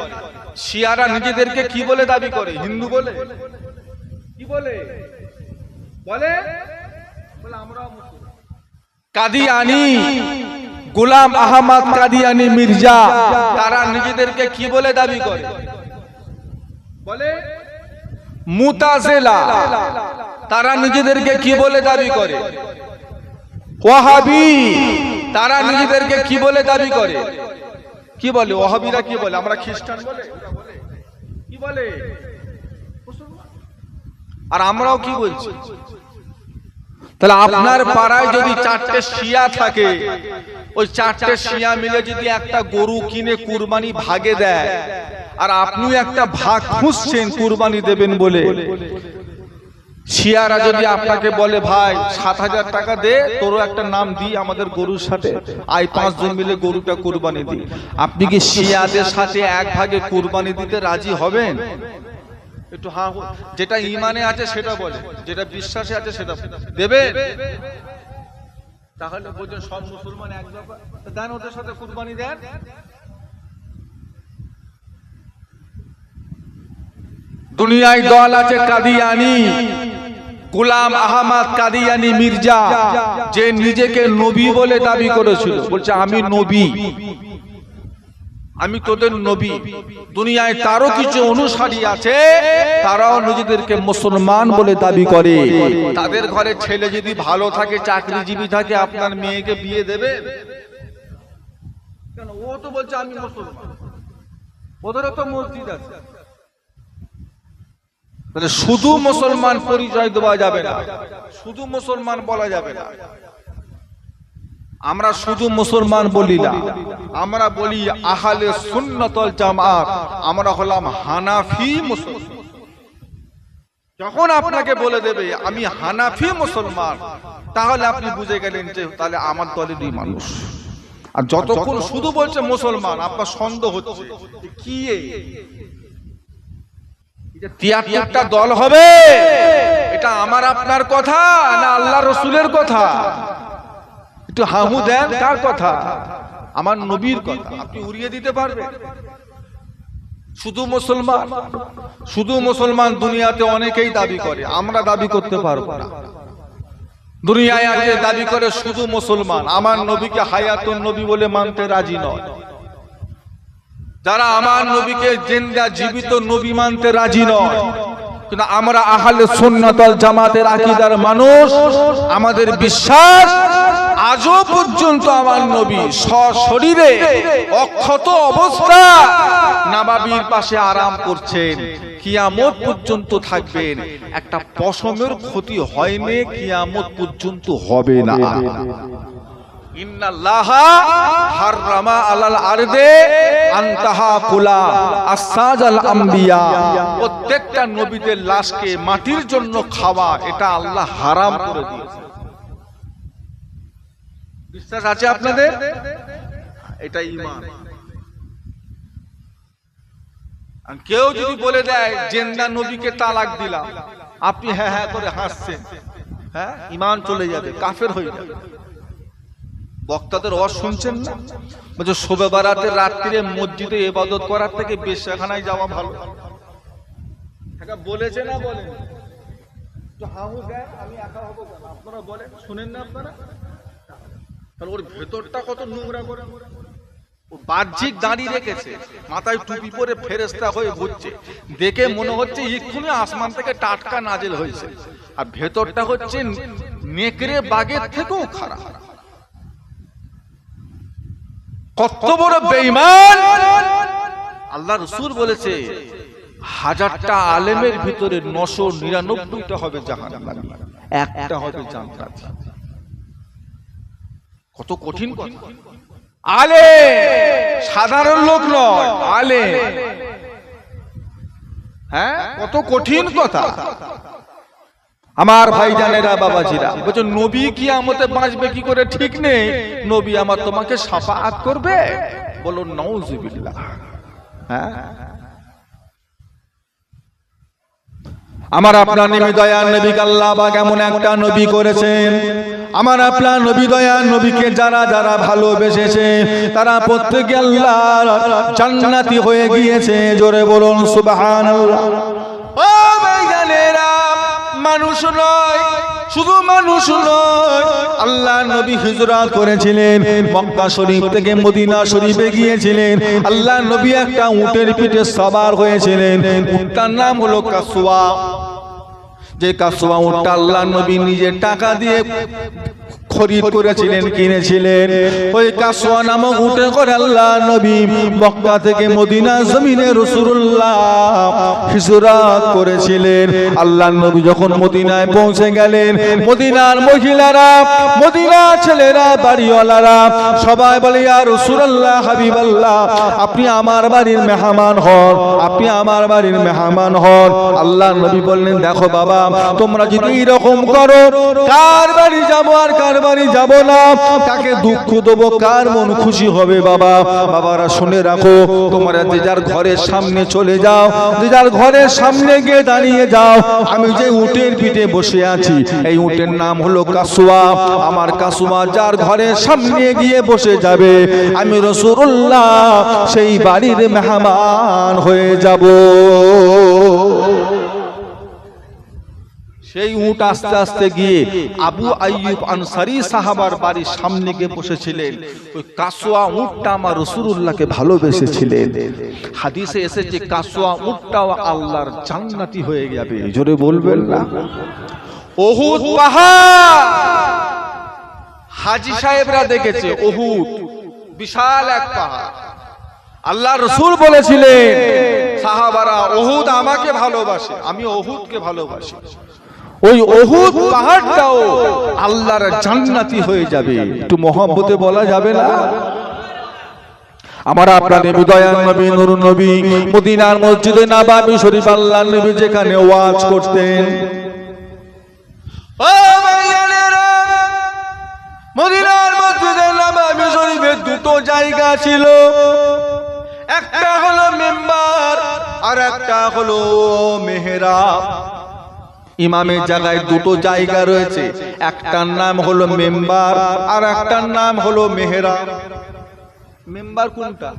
শিয়ারা নিজেদেরকে কি বলে দাবি করে? হিন্দু বলে। কি বলে? বলে আমরা কাদিয়ানি, গোলাম আহমদ কাদিয়ানি মির্জা, তারা নিজেদেরকে কি বলে দাবি করে? বলে মুতাজিলা। তারা নিজেদেরকে কি বলে দাবি করে? ওয়াহাবি। তারা নিজেদেরকে কি বলে দাবি করে? কি বলে? ওয়াহাবিরা কি বলে? আমরা খ্রিস্টান বলে। কি বলে? আর আমরাও কি বলছি? তাহলে আপনার পাড়ায় যদি 4টে শিয়া থাকে, ওই 4টে শিয়া মিলে যদি একটা গরু কিনে কুরবানি ভাগে দেয়, আর আপনিও একটা ভাগ খুঁজছেন কুরবানি দেবেন বলে, শিয়ারা যদি আপনাকে বলে ভাই 7,000 টাকা দে, তোরও একটা নাম দিই আমাদের গরুর সাথে, আই 5 জন মিলে গরুটা কুরবানি দিই, আপনি কি শিয়াদের সাথে এক ভাগে কুরবানি দিতে রাজি হবেন? একটু হ্যাঁ, যেটা ঈমানে আছে সেটা বলে, যেটা বিশ্বাসে আছে সেটা দেবে। তাহলে বলছেন সব মুসলমান এক ব্যাপার, দেন ওদের সাথে কুরবানি দেন। দুনিয়ায় দল আছে কাদিয়ানি, গোলাম আহমদ কাদিয়ানি মির্জা, যে নিজেকে নবী বলে দাবি করেছিল, বলছে আমি নবী, আমি তোদের নবী। দুনিয়ায় তারও কিছু অনুসারী আছে, তারাও নিজেদেরকে মুসলমান বলে দাবি করে। তাদের ঘরে ছেলে যদি ভালো থাকে, চাকরিজীবী থাকে, আপনার মেয়েকে বিয়ে দেবে কেন? ও তো বলছে আমি মুসলমান, ওদেরও তো মসজিদ আছে। শুধু মুসলমান পরিচয় দেওয়া যাবে না, শুধু মুসলমান বলা যাবে না। আমরা শুধু মুসলমান বলি না, আমরা বলি আহলে সুন্নাত ওয়াল জামাত। আমরা হলাম হানাফি মুসলমান। যখন আপনাকে বলে দেবে আমি হানাফি মুসলমান, তাহলে আপনি বুঝে গেলেন যে তাহলে আমার দলেরই মানুষ। আর যতক্ষণ শুধু বলছে মুসলমান, আপনার সন্দেহ হচ্ছে কি 73টা দল হবে, এটা আমার আপনার কথা না আল্লাহ রসুলের কথা? একটু হামু দেন, কার কথা? আমার নবীর কথা। আপনি উড়িয়ে দিতে পারবেন? শুধু মুসলমান, শুধু মুসলমান দুনিয়াতে অনেকেই দাবি করে, আমরা দাবি করতে পারবো না। দুনিয়ায় আজকে দাবি করে শুধু মুসলমান, আমার নবীকে হায়াতুন নবী বলে মানতে রাজি নয়। যারা আমার নবীকে জিন্দা জীবিত নবী মানতে রাজি নয়, কিন্তু আমরা আহলে সুন্নাত ওয়াল জামাতের আকীদার মানুষ। আমাদের বিশ্বাস আজও পর্যন্ত আমার নবী সশরীরে অক্ষত অবস্থা নববীর পাশে আরাম করছেন, কিয়ামত পর্যন্ত থাকবেন। একটা পশমের ক্ষতি হয়নি, কিয়ামত পর্যন্ত হবে না। ইন্নাল্লাহা হাররামা আলাল আরদে আনতাহা কুলা আসাজাল আম্বিয়া। প্রত্যেকটা নবীদের লাশকে মাটির জন্য খাওয়া, এটা আল্লাহ হারাম করে দিয়েছে। বিশ্বাস আছে আপনাদের? এটা ঈমান। কেউ যদি বলে দেয় জিন্দা নবীকে তালাক দিলাম, আপনি হ্যাঁ হ্যাঁ করে হাসছেন, হ্যাঁ ঈমান চলে যাবে, কাফের হয়ে যাবে। বক্তাদের ওয়াজ শুনছেন না? বলছে শবে বারাতের রাত্রিরে মসজিদে ইবাদত করার থেকে বেশ্যাখানায় যাওয়া ভালো। বলেছে না বলেন? তো হাহু দেন, আমি একা হবো কেন? আপনারা বলেন, শুনেন না আপনারা? তাহলে ওর ভেতরটা কত নোংরা করে। ও বাহ্যিক দাঁড়ি রেখেছে, মাথায় টুপি পরে ফেরেশতা হয়ে ঘুরছে, দেখে মনে হচ্ছে এক্ষুনি আসমান থেকে টাটকা নাজেল হয়েছে। আর ভেতরটা হচ্ছে নেকড়ে বাগের থেকেও খারাপ। কত বড় বেঈমান! আল্লাহ রাসূল বলেছে 1000টা আলেমের ভিতরে 999টা হবে জাহান্নামী, একটা হবে জান্নাতি। কত কঠিন কথা! আলেম সাধারণ লোক নয়, আলেম। হ্যাঁ, কত কঠিন কথা। আমার ভাইজানেরা, বাবাজিরা, বলছো নবী কিয়ামতে বাঁচবে কি করে ঠিক নেই, নবী আমার তোমাকে শাফাআত করবে। বলো নাউযুবিল্লাহ। হ্যাঁ, আমার আপনার নবী দয়ার নবীকে আল্লাহ পাক এমন একটা নবী করেছেন, আমার আপনার নবী দয়ার নবীকে যারা যারা ভালোবেসেছে তারা প্রত্যেকে আল্লাহর জান্নাতি হয়ে গিয়েছে। জোরে বলুন সুবহানাল্লাহ। ও ভাইজানেরা, মানুষ নয়, শুধু মানুষ নয়, আল্লাহ নবী হিজরত করেছিলেন, মক্কা শরীফ থেকে মদিনা শরীফে গিয়েছিলেন। আল্লাহ নবী একটা উটের পিঠে সওয়ার হয়েছিলেন, উটটার নাম হলো কাসওয়া। যে কাসওয়া উটটা আল্লাহ নবী নিজের টাকা দিয়ে খরিদ করেছিলেন, কিনেছিলেন। ওই কাসওয়া নামক উটে করে আল্লাহ নবী মক্কা থেকে মদিনা জমিনে রাসূলুল্লাহ হিজরত করেছিলেন। আল্লাহ নবী যখন মদিনায় পৌঁছে গেলেন, মদিনার মহিলারা, মদিনার ছেলেরা, বাড়িওয়ালারা সবাই বলে ইয়া রাসূলুল্লাহ, হাবিবাল্লাহ, আপনি আমার বাড়ির মেহমান হন, আপনি আমার বাড়ির মেহমান হন। আল্লাহ নবী বললেন, দেখো বাবা, তোমরা যদি এরকম করো, কার বাড়ি যাবো আর কার বাড়ি যাব না, কাকে দুঃখ দেবো, কার মন খুশি হবে? বাবা, বাবারা শুনে রাখো, তোমরা যে যার ঘরের সামনে চলে যাও, যে যার ঘরের সামনে গিয়ে দাঁড়িয়ে যাও। আমি যে উটের পিঠে বসে আছি, এই উটের নাম হলো কাসওয়া। আমার কাসওয়া যার ঘরের সামনে গিয়ে বসে যাবে, আমি রাসূলুল্লাহ সেই বাড়ির মেহমান হয়ে যাব। সেই উট আস্তে আস্তে গিয়ে আবু আইয়ুব আনসারী সাহাবার বাড়ির সামনে গিয়ে বসেছিলেন। ওই কাসওয়া উটটা আমার রাসূলুল্লাহকে ভালোবেসেছিলেন। হাদিসে এসেছে কাসওয়া উটটাও আল্লাহর জান্নাতি হয়ে যাবে। জোরে বলবেন না? উহুদ পাহাড় হাজী সাহেবরা দেখেছে, উহুদ বিশাল এক পাহাড়। আল্লাহ রাসূল বলেছিলেন সাহাবারা উহুদ আমাকে ভালোবাসে, আমি উহুদকে ভালোবাসি। ওই উহুদ পাহাড়টাও আল্লাহর জান্নাতি হয়ে যাবে। একটু মহব্বতে বলা যাবে না? আমার আপনার নবী দয়ার নবী নূর নবী মদিনার মসজিদে নববী শরীফ আল্লাহর নবী যেখানে ওয়াজ করতেন, ও ভাইয়েরা, মদিনার মসজিদে নববী শরীফে দুটো জায়গা ছিল। একটা হলো মিম্বার আর একটা হলো মেহরাব। ইমামের জায়গায় দুটো জায়গা রয়েছে, একটার নাম হলো মিম্বার আর একটার নাম হলো মেহরাব। মিম্বার কোনটা?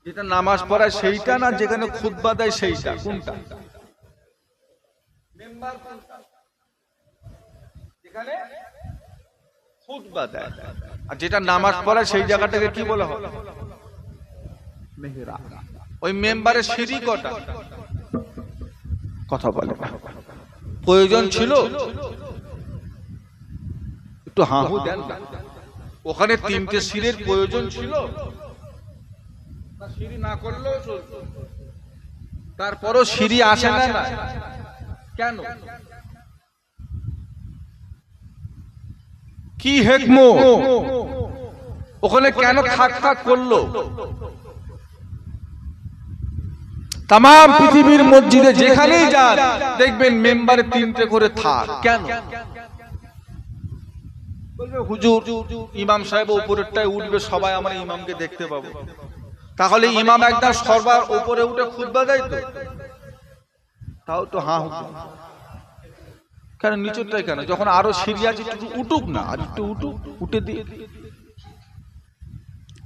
যেটা নামাজ পড়ায় সেইটা, না যেখানে খুতবা দেয় সেইটা? কোনটা? মিম্বার কোনটা? যেখানে খুতবা দেয়। আর যেটা নামাজ পড়ায় সেই জায়গাটাকে কি বলা হয়? মেহরাব। ওই মেম্বারের সিঁড়ি কটা? কথা বলে না। প্রয়োজন ছিল? একটু হাহু দেন না। ওখানে তিনটে সিঁড়ির প্রয়োজন ছিল? সিঁড়ি না করলেও চলতো। তারপরও সিঁড়ি আসে না, কেন? কি হিকমত? ওখানে কেন থাক থাক করলো? তাম পৃথিবীর মসজিদে যেখানেই যান দেখবেন মেম্বারে তিনটে করে থাক। কেন? বলবে হুজুর ইমাম সাহেব উপরেরটায় উঠবে, সবাই আমরা ইমামকে দেখতে পাবো। তাহলে ইমাম একদম সবার উপরে উঠে খুতবা দেয় তো? তাও তো হা হুজুর। কেন নিচেরটাই কেন? যখন আরো সিঁড়ি আছে একটু উঠুক না, আর একটু উঠুক, উঠে দিয়ে।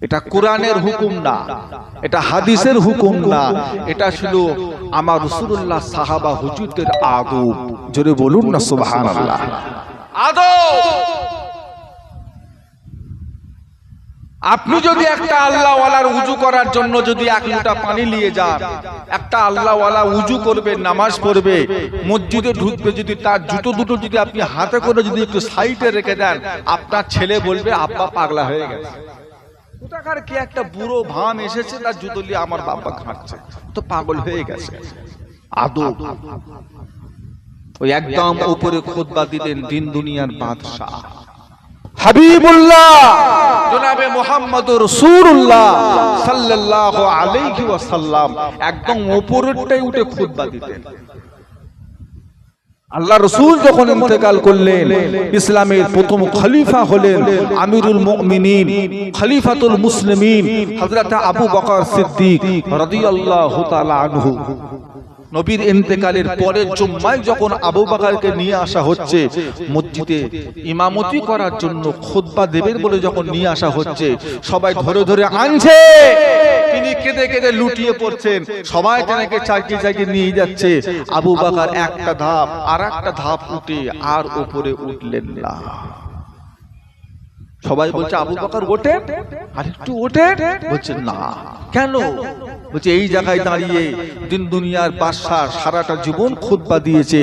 এটা কোরআনের হুকুম না, এটা হাদিসের হুকুম না, এটা ছিল আমার রাসূলুল্লাহ সাহাবা হুজুরদের আদব। জোরে বলুন না সুবহানাল্লাহ। আদব। আপনি যদি একটা আল্লাহওয়ালার উজু করার জন্য যদি এক লোটা পানি নিয়ে যান, একটা আল্লাহওয়ালা উজু করবে, নামাজ পড়বে, মসজিদে ঢুকবে, যদি তার জুতো দুটো যদি আপনি হাতে করে যদি একটু সাইডে রেখে দেন, আপনার ছেলে বলবে আব্বা পাগলা হয়ে গেছে। কোথাকার কি একটা বুড়ো ভাম এসেছে, তার জুতো নিয়ে আমার বাবা ঘাঁটছে, তো পাগল হয়ে গেছে। আদব। ওই একদম উপরে খুতবা দিলেন দিন দুনিয়ার বাদশা হাবিবুল্লাহ জনাবে মুহাম্মদুর রাসূলুল্লাহ সাল্লাল্লাহু আলাইহি ওয়াসাল্লাম একদম উপরেরটাই উঠে খুতবা দিতেন। আল্লাহ রাসূল যখন ইন্তেকাল করলেন, ইসলামের প্রথম খলিফা হলেন আমিরুল মুমিনিন খলিফাতুল মুসলিমিন হযরত আবু বকর সিদ্দিক রাদিয়াল্লাহু তাআলা আনহু। নবীর ইন্তেকালের পরের জুম্মায় যখন আবু বকরকে নিয়ে আসা হচ্ছে মসজিদে ইমামতি করার জন্য, খুতবা দেবেন বলে যখন নিয়ে আসা হচ্ছে, সবাই ধরে ধরে আনছে, তিনি কেঁদে কেঁদে লুটিয়ে পড়ছেন, সবাই তাকে চাকিয়ে চাকিয়ে নিয়ে যাচ্ছে। আবু বকর একটা ধাপ আর একটা ধাপ উঠে আর উপরে উঠলেন না। সবাই বলছে আবু বকর ওঠে, আর একটু ওঠে, বলছে না। কেন? বলছে এই জায়গায় দাঁড়িয়ে দিন দুনিয়ার বাদশা সারাটা জীবন খুতবা দিয়েছে,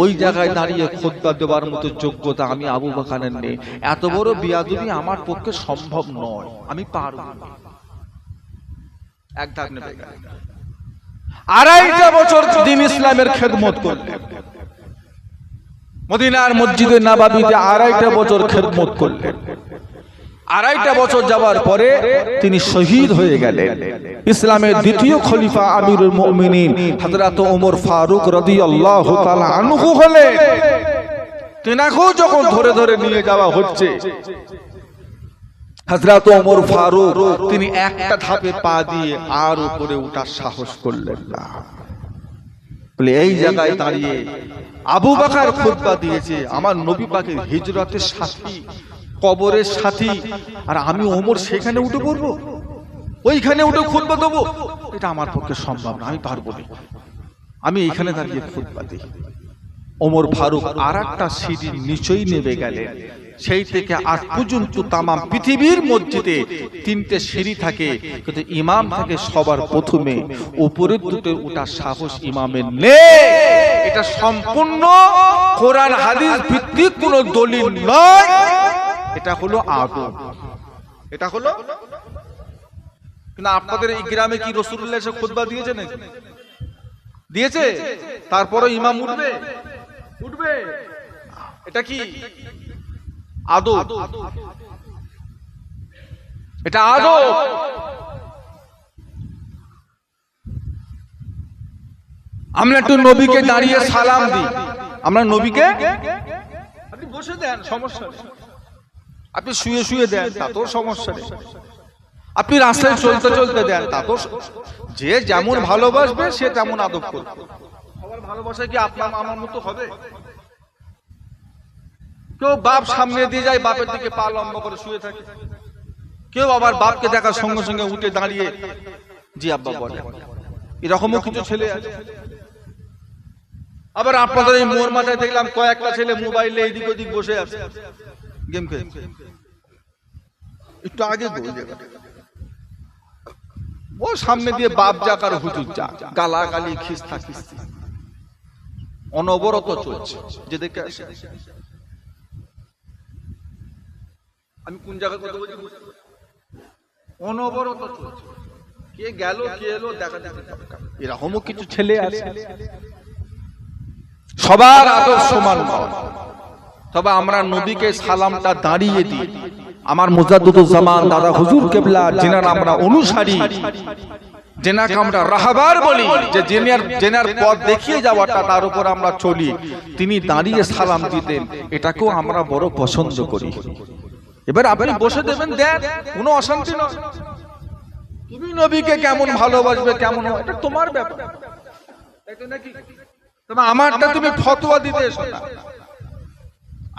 ওই জায়গায় দাঁড়িয়ে খুতবা দেওয়ার মতো যোগ্যতা আমি আবু বকরের নেই। এত বড় বিয়াদবি আমার পক্ষে সম্ভব নয়, আমি পারব না। এক ধাপ নেমে গেলেন। 2.5 বছর দিন ইসলামের খেদমত করলেন। মদিনার মসজিদে নববীতে 2.5 বছর খেদমত করলেন। 2.5 বছর যাওয়ার পরে তিনি শহীদ হয়ে গেলেন। ইসলামের দ্বিতীয় খলিফা আমিরুল মুমিনিন হযরত ওমর ফারুক রাদিয়াল্লাহু তাআলা আনহু হলেন। তিনাকেও যখন ধরে ধরে নিয়ে যাওয়া হচ্ছে, হযরত ওমর ফারুক তিনি একটা ধাপে পা দিয়ে আর উপরে ওঠার সাহস করলেন না। বলে এই জায়গায় দাঁড়িয়ে আবু বকর খুতবা দিয়েছে, আমার নবী পাকের হিজরতের সাথী, কবরের সাথী, আর আমি ওমর সেখানে উঠে পড়বো, ওইখানে উঠে খুতবা দেবো? এটা আমার পক্ষে সম্ভব না, আমি পারবো না। আমি এখানে দাঁড়িয়ে খুতবা দিই। ওমর ফারুক আর একটা সিঁড়ির নিচেই নেমে গেলেন। সেই থেকে আজ পর্যন্ত তামাম পৃথিবীর মসজিদে 3টে সিঁড়ি থাকে, কিন্তু ইমাম থাকে সবার প্রথমে, উপরের দুটো ওঠার সাহস ইমামের নেই। এটা সম্পূর্ণ কোরআন হাদিস ভিত্তিক কোনো দলিল নয়, এটা হলো আদব। এটা হলো, কিন্তু আপনাদের এই গ্রামে কি রাসূলুল্লাহ এসে খুতবা দিয়েছে নাকি? দিয়েছে? তারপরে ইমাম উঠবে? উঠবে। এটা কি আদব? এটা আদব। আমরা একটু নবীকে দাঁড়িয়ে সালাম দিই, আমরা নবীকে, আপনি বসে দেন সমস্যা নেই, আপনি শুয়ে শুয়ে দেন তাতেও সমস্যা নেই, আপনি রাস্তায় চলতে চলতে দেন তাতেও, যে যেমন ভালোবাসবে সে তেমন আদব করবে। সবার ভালোবাসা কি আপনার আমার মতো হবে? কেউ বাপ সামনে দিয়ে যায়, বাপের দিকে পা লম্বা করে শুয়ে থাকে। কেউ আবার বাপকে দেখার সঙ্গে সঙ্গে উঠে দাঁড়িয়ে জি আব্বা বলে। এরকমও কিছু ছেলে আছে। আবার আপনাদের এই মোর মাথায় দেখলাম কয়েকটা ছেলে মোবাইলে এদিক ওদিক বসে আছে, গেম খেলছে। একটু আগে ও সামনে দিয়ে বাপ যাক আর হুজুর যাক, গালাগালি খিস্তা খিস্তি অনবরত চলছে। যে দেখে আসে, আমি কোন জায়গায় কথা বলছি, অনবরত চলছে। কে গেল কে এলো দেখা দেখি। এরকমও কিছু ছেলে আছে। সবার আদব সমান নয়, তবে আমরা নবীকে সালামটা দাঁড়িয়ে দিই। আমার মুজাদ্দিদুজ্জামান দাদা হুজুর কেবলা, যেনার আমরা অনুসারী, যেনাকে আমরা রাহবার বলি, যে জেনার পথ দেখিয়ে যাওয়াটা তার উপর আমরা চলি, তিনি দাঁড়িয়ে সালাম দিতেন। এটাকেও আমরা বড় পছন্দ করি। এবার আপনি বসে দেবেন, দেন, কোনো অশান্তি নয়। তুমি নবীকে কেমন ভালোবাসবে কেমন, এটা তোমার ব্যাপার, নাকি? তবে আমারটা তুমি ফতোয়া দিতে এসো না।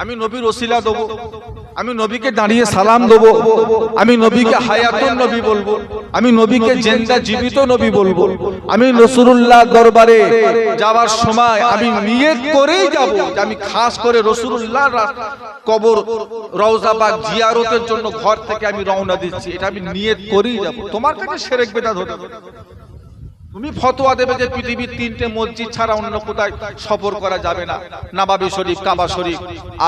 আমি নবীর ওসিলা দেবো, আমি নবীকে দাঁড়িয়ে সালাম দেবো, আমি নবীকে হায়াতুন নবী বলবো, আমি নবীকে জিন্দা জীবিত নবী বলবো। আমি রাসূলুল্লাহ দরবারে যাওয়ার সময় আমি নিয়ত করেই যাব যে আমি খাস করে রাসূলুল্লাহর কবর রওজা পাক জিয়ারতের জন্য ঘর থেকে আমি রওনা দিচ্ছি, এটা আমি নিয়ত করেই যাব। তোমার কাছে শিরক বিদআত হতে পারে। তুমি ফতোয়া দেবে যে পৃথিবীর 3টে মসজিদ ছাড়া অন্য কোথায় সফর করা যাবে না, নববী শরীফ, কাবা শরীফ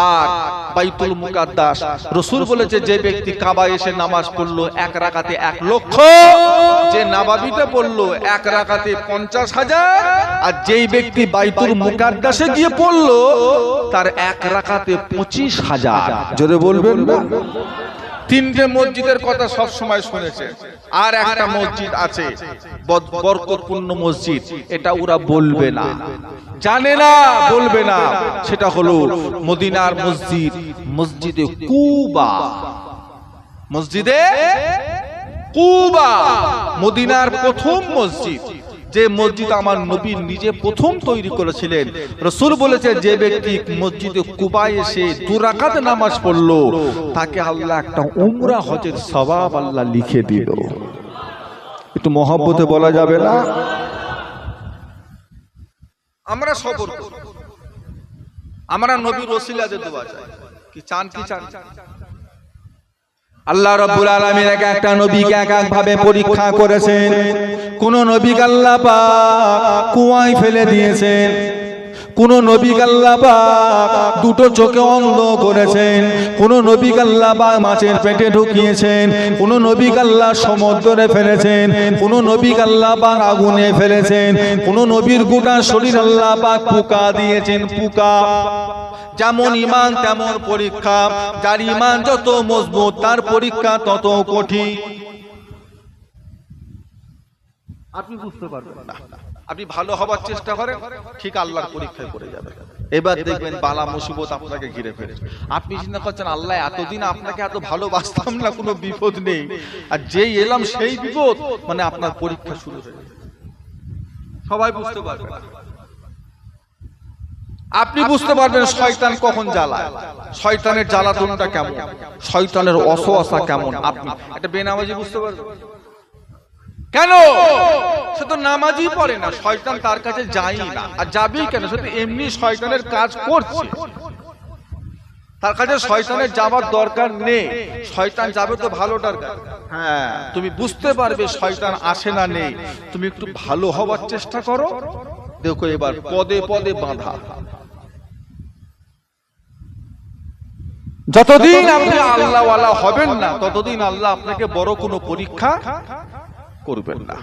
আর বাইতুল মুকাদ্দাস। রাসূল বলেছে যে ব্যক্তি কাবা এসে নামাজ পড়লো 1 রাকাতে 1 লক্ষ, যে নববীতে পড়লো 1 রাকাতে 50,000, আর যেই ব্যক্তি বাইতুল মুকাদ্দাসে গিয়ে পড়লো তার 1 রাকাতে 25,000। জোরে বলবেন না? 3টে মসজিদের কথা সব সময় শুনেছে। আর একটা মসজিদ আছে বরকতপূর্ণ মসজিদ, এটা ওরা বলবে না, জানে না, বলবে না। সেটা হলো মদিনার মসজিদ, মসজিদে কুবা। মসজিদে কুবা মদিনার প্রথম মসজিদ, যে মসজিদ আমার নবী নিজে প্রথম তৈরি করেছিলেন। রাসূল বলেছে যে ব্যক্তি মসজিদে কুবায় এসে 2 রাকাত নামাজ পড়লো তাকে আল্লাহ একটা উমরা হজের সওয়াব আল্লাহ লিখে দিল। একটু মহব্বতে বলা যাবে না? আমরা সবর করি, আমরা নবীর ওসিলাতে দোয়া চাই। কি চান? কি চান? আল্লাহ রাব্বুল আলামিন একটা নবীকে এক এক ভাবে পরীক্ষা করেছেন। কোন নবীকে আল্লাহ পাক কুয়ায় ফেলে দিয়েছেন, কোন নবীকে আল্লাহ পাক 2টো চোখে অন্ধ করেছেন, কোন নবীকে আল্লাহ পাক মাছের পেটে ঢুকিয়েছেন, কোন নবীকে আল্লাহ সমুদ্রে ফেলেছেন, কোন নবীকে আল্লাহ পাক আগুনে ফেলেছেন, কোন নবীর গোটা শরীর আল্লাহ পাক পোকা দিয়েছেন। পোকা যেমন ইমান তেমন পরীক্ষা, যার ইমান যত মজবুত তার পরীক্ষা তত কঠিন। আপনি বুঝতে পারবেন না, আপনি ভালো হবার চেষ্টা করেন, ঠিক আল্লাহর পরীক্ষায় পড়ে যাবে। এবার দেখবেন বালা মুসিবত আপনাকে ঘিরে ফেলেছে। আপনি চিন্তা করছেন আল্লাহ এতদিন আপনাকে এত ভালোবাসতাম না, কোনো বিপদ নেই, আর যেই এলাম সেই বিপদ, মানে আপনার পরীক্ষা শুরু হয়ে গেছে। সবাই বুঝতে পারবে না। আপনি বুঝতে পারবেন শয়তান কখন জ্বালায়, শয়তানের জ্বালাতনটা কেমন, শয়তানের অসওয়াসা কেমন। আপনি একটা বেনামাজি বুঝতে পারবেন, কেন? সে তো নামাজই পড়ে না, শয়তান তার কাছে যায় না। আর যাবেই কেন? সে তো এমনি শয়তানের কাজ করছে, তার কাছে শয়তানের যাবার দরকার নেই। শয়তান যাবে তো ভালোটার কাছে। হ্যাঁ, তুমি বুঝতে পারবে শয়তান আসে না নেই। তুমি একটু ভালো হওয়ার চেষ্টা করো, দেখো এবার পদে পদে বাঁধা। যতদিন আপনি আল্লাহওয়ালা হবেন না, ততদিন আল্লাহ আপনাকে বড় কোনো পরীক্ষা করবেন না।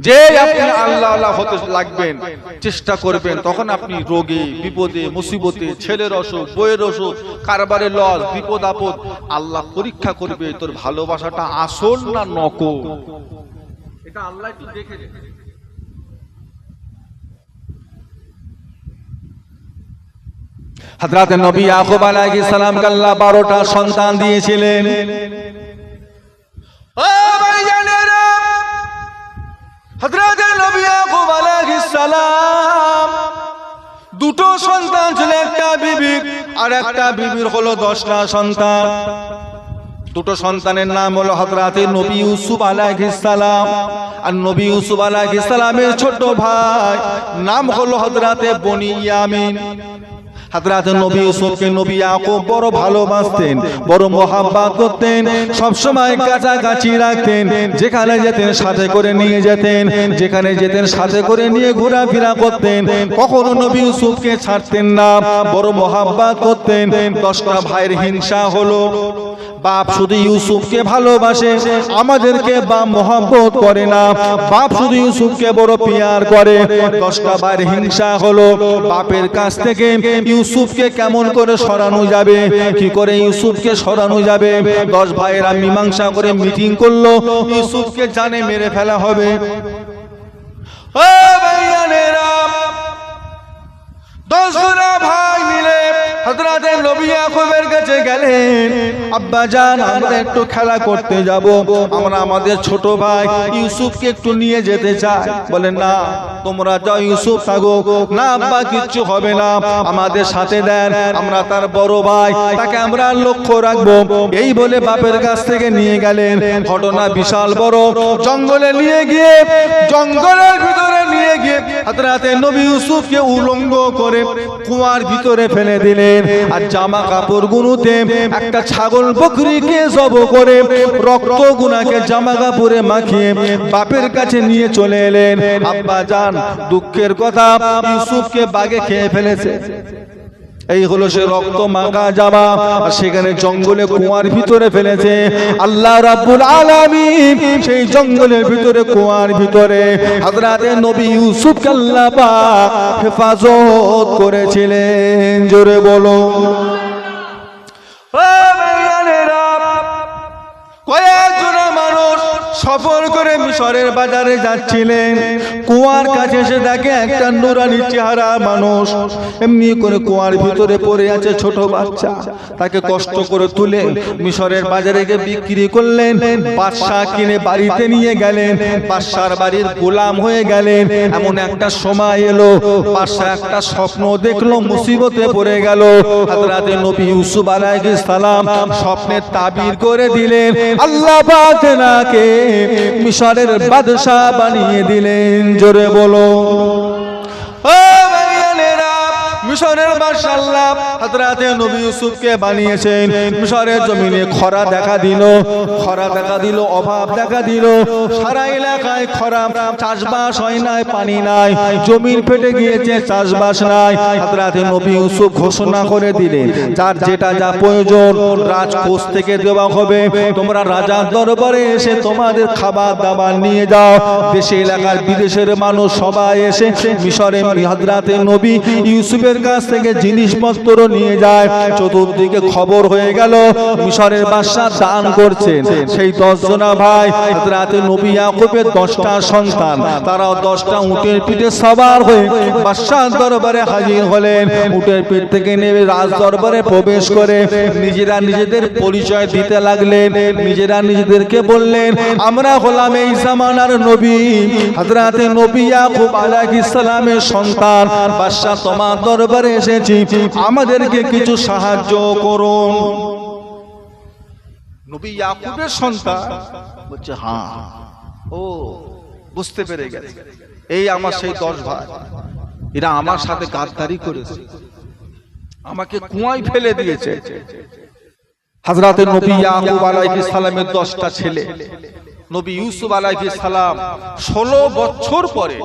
যে আপনি আল্লাহওয়ালা হতে লাগবেন, চেষ্টা করবেন, তখন আপনি রোগে বিপদে মুসিবতে, ছেলের অসুখ, বইয়ের অসুখ, কারবারে লস, বিপদ আপদ, আল্লাহ পরীক্ষা করবে তোর ভালোবাসাটা আসল না নকল। এটা আল্লাহ একটু দেখে নেবে। হযরত নবী ইয়াকুব আলাইহিস সালামকে আল্লাহ 12টা সন্তান দিয়েছিলেন। ও ভাইজানেরা, হযরত নবী ইয়াকুব আলাইহিস সালাম দুটো সন্তান ছিল, একটা বিবি আর একটা বিবির হলো 10টা সন্তান। দুটো সন্তানের নাম হলো হযরত নবী ইউসুফ আলাইহিস সালাম, আর নবী ইউসুফ আলাইহিস সালামের ছোট ভাই নাম হলো হযরত বনিয়ামিন। হযরত নবী ইউসুফকে নবী ইয়াকুব বড় ভালোবাসতেন, বড় মহব্বত করতেন, সব সময় কাছাকাছি রাখতেন। যেখানে যেতেন সাথে করে নিয়ে যেতেন, যেখানে যেতেন সাথে করে নিয়ে ঘোরাফেরা করতেন। কখনো নবী ইউসুফকে ছাড়তেন না, বড় মহব্বত করতেন। 10টা ভাইয়ের হিংসা হলো, বাপ শুধু ইউসুফকে ভালোবাসে, আমাদেরকে বাপ মহব্বত করে না। বাপ শুধু ইউসুফকে বড় পিয়ার করে। 10টা ভাইয়ের হিংসা হলো, বাপের কাছ থেকে ইউসুফকে কেমন করে সরানো যাবে, কি করে ইউসুফকে সরানো যাবে। 10 ভাইয়েরা মীমাংসা করে মিটিং করলো, ইউসুফকে জানে মেরে ফেলা হবে। ও ভাইয়ানেরা, 10 ভাই মিলে হযরত নবী ইয়াকুবের কাছে গেলেন। আব্বা জান, আমরা একটু খেলা করতে যাব, আমরা আমাদের ছোট ভাই ইউসুফকে একটু নিয়ে যেতে চাই। বলেন না, তোমরা যাও, ইউসুফ থাকো। না আব্বা, কিচ্ছু হবে না, আমাদের সাথে দেন, আমরা তার বড় ভাই, তাকে আমরা লক্ষ্য রাখবো। এই বলে বাপের কাছ থেকে নিয়ে গেলেন। ঘটনা বিশাল বড়। জঙ্গলে নিয়ে গিয়ে, জঙ্গলের ভিতরে নিয়ে গিয়ে হযরত নবী ইউসুফকে উলঙ্গ করে কুয়ার ভিতরে ফেলে দিলেন। আর জামা কাপড় গুনুতে একটা ছাগল বকরিকে জবাই করে রক্ত গুনাকে জামা কাপড়ে মাখিয়ে বাপের কাছে নিয়ে চলে এলেন। আব্বা জান, দুঃখের কথা, ইউসুফকে বাঘে খেয়ে ফেলেছে। এই হলো সে রক্ত মাখা জামা, সেখানে জঙ্গলে কুয়ার ভিতরে ফেলেছে। আল্লাহ রাব্বুল আলামিন সেই জঙ্গলের ভিতরে, কুয়ার ভিতরে হযরত নবী ইউসুফকে আল্লাহ পাক হেফাজত করেছিলেন। জোরে বলো। ও ভাইয়ানেরা, কয়েকজন মানুষ সফর করে মিশরের বাজারে যাচ্ছিলেন। কুয়ার কাছে এসে দেখে একটা নুরানি চেহারা মানুষ এমনি করে কুয়ার ভিতরে পড়ে আছে, ছোট বাচ্চা। তাকে কষ্ট করে তুলে মিশরের বাজারে গিয়ে বিক্রি করলেন। বাদশা কিনে বাড়িতে নিয়ে গেলেন, বাদশার বাড়ির গোলাম হয়ে গেলেন। এমন একটা সময় এলো, বাদশা একটা স্বপ্ন দেখলো, মুসিবতে পড়ে গেল। হযরত নবী ইউসুফ আলাইহিস সালাম স্বপ্নে তাবির করে দিলেন। আল্লাহ পাক তাকে মিশরের বাদশা বানিয়ে দিলেন। জোরে বলো। ও ভাইয়ানেরা, মিশরের বাদশা আল্লাহ হযরত নবী ইউসুফকে বানিয়েছেন। মিশরের জমিনে খরা দেখা দিল, খরা দেখা দিল, অভাব দেখা দিল। সারা এলাকায় খরা, চাষবাস হয় না, পানি নাই, জমির ফেটে গিয়েছে, চাষবাস নাই। হযরত নবী ইউসুফ ঘোষণা করে দিলেন, যার যেটা যা প্রয়োজন রাজকোষ থেকে দেওয়া হবে। তোমরা রাজার দরবারে এসে তোমাদের খাবার দাবার নিয়ে যাও। দেশে এলাকার বিদেশের মানুষ সবাই এসে মিশরে হযরত নবী ইউসুফের কাছ থেকে জিনিসপত্র নিয়ে যায়। চতুর্দিকে খবর হয়ে গেল মিশরের বাদশা দান করছেন। সেই 10 জনা ভাই হযরত নবী ইয়াকুবের 10টা সন্তান, তারাও 10টা উটের পিঠে সওয়ার হয়ে বাদশার দরবারে হাজির হলেন। উটের পিঠ থেকে নেমে রাজ দরবারে প্রবেশ করে নিজেরা নিজেদের পরিচয় দিতে লাগলেন। নিজেরা নিজেদেরকে বললেন, আমরা হলাম এই জামানার নবী, হযরত নবী ইয়াকুব আলাইহিস সালামের সন্তান। বাদশা, তোমার দরবারে এসেছি, আমাদেরকে কিছু সাহায্য করুন। নবী ইয়াকুবের সন্তান বলছে, হ্যাঁ ও বুঝতে পেরে গেছে, এই আমার সেই 10 ভাই, এরা আমার সাথে গাদ্দারি করেছে, আমাকে কুয়ায় ফেলে দিয়েছে। হযরত নবী ইয়াকুব আলাইহিস সালামের 10টা ছেলে, নবী ইউসুফ আলাইহিস সালাম 16 বছর পরে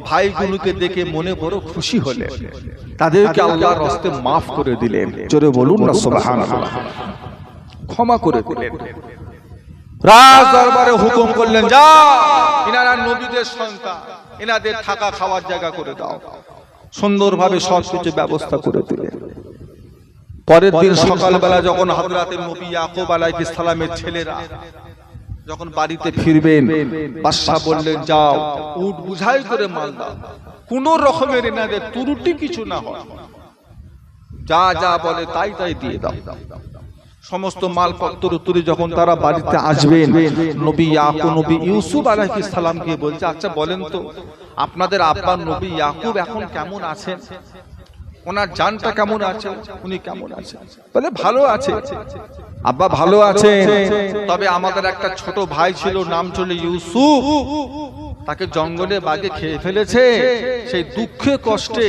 ভাইগুলোকে দেখে মনে বড় খুশি হলেন, তাদেরকে আল্লাহর রাস্তে maaf করে দিলেন। জোরে বলুন না সুবহানাল্লাহ। ক্ষমা করে দিলেন, রাজ দরবারে হুকুম করলেন, যা ইনারা নবীদের সন্তান, এনাদের থাকা খাওয়ার জায়গা করে দাও। সুন্দরভাবে সবকিছু ব্যবস্থা করে দিলেন। পরের দিন সকালবেলা যখন হযরত নবী ইয়াকুব আলাইহিস সালামের ছেলেরা যখন বাড়িতে ফিরবেন, বাদশা বললেন, যাও উট বুঝাই করে মাল দাও, কোন রকমের এনাদের ত্রুটি কিছু না হয়, যা যা বলে তাই তাই দিয়ে দাও। সমস্ত মালপত্র তুলে যখন তারা বাড়িতে আসবেন, নবী ইয়াকুব নবী ইউসুফ আলাইহিস সালামকে বলছে, আচ্ছা বলেন তো আপনাদের আব্বা নবী ইয়াকুব এখন কেমন আছেন, ওনার জানটা কেমন আছে, উনি কেমন আছেন? বলে ভালো আছে আব্বা, ভালো আছে, তবে আমাদের একটা ছোট ভাই ছিল, নাম ছিল ইউসুফ, তাকে জঙ্গলে বাঘে খেয়ে ফেলেছে। সেই দুঃখে কষ্টে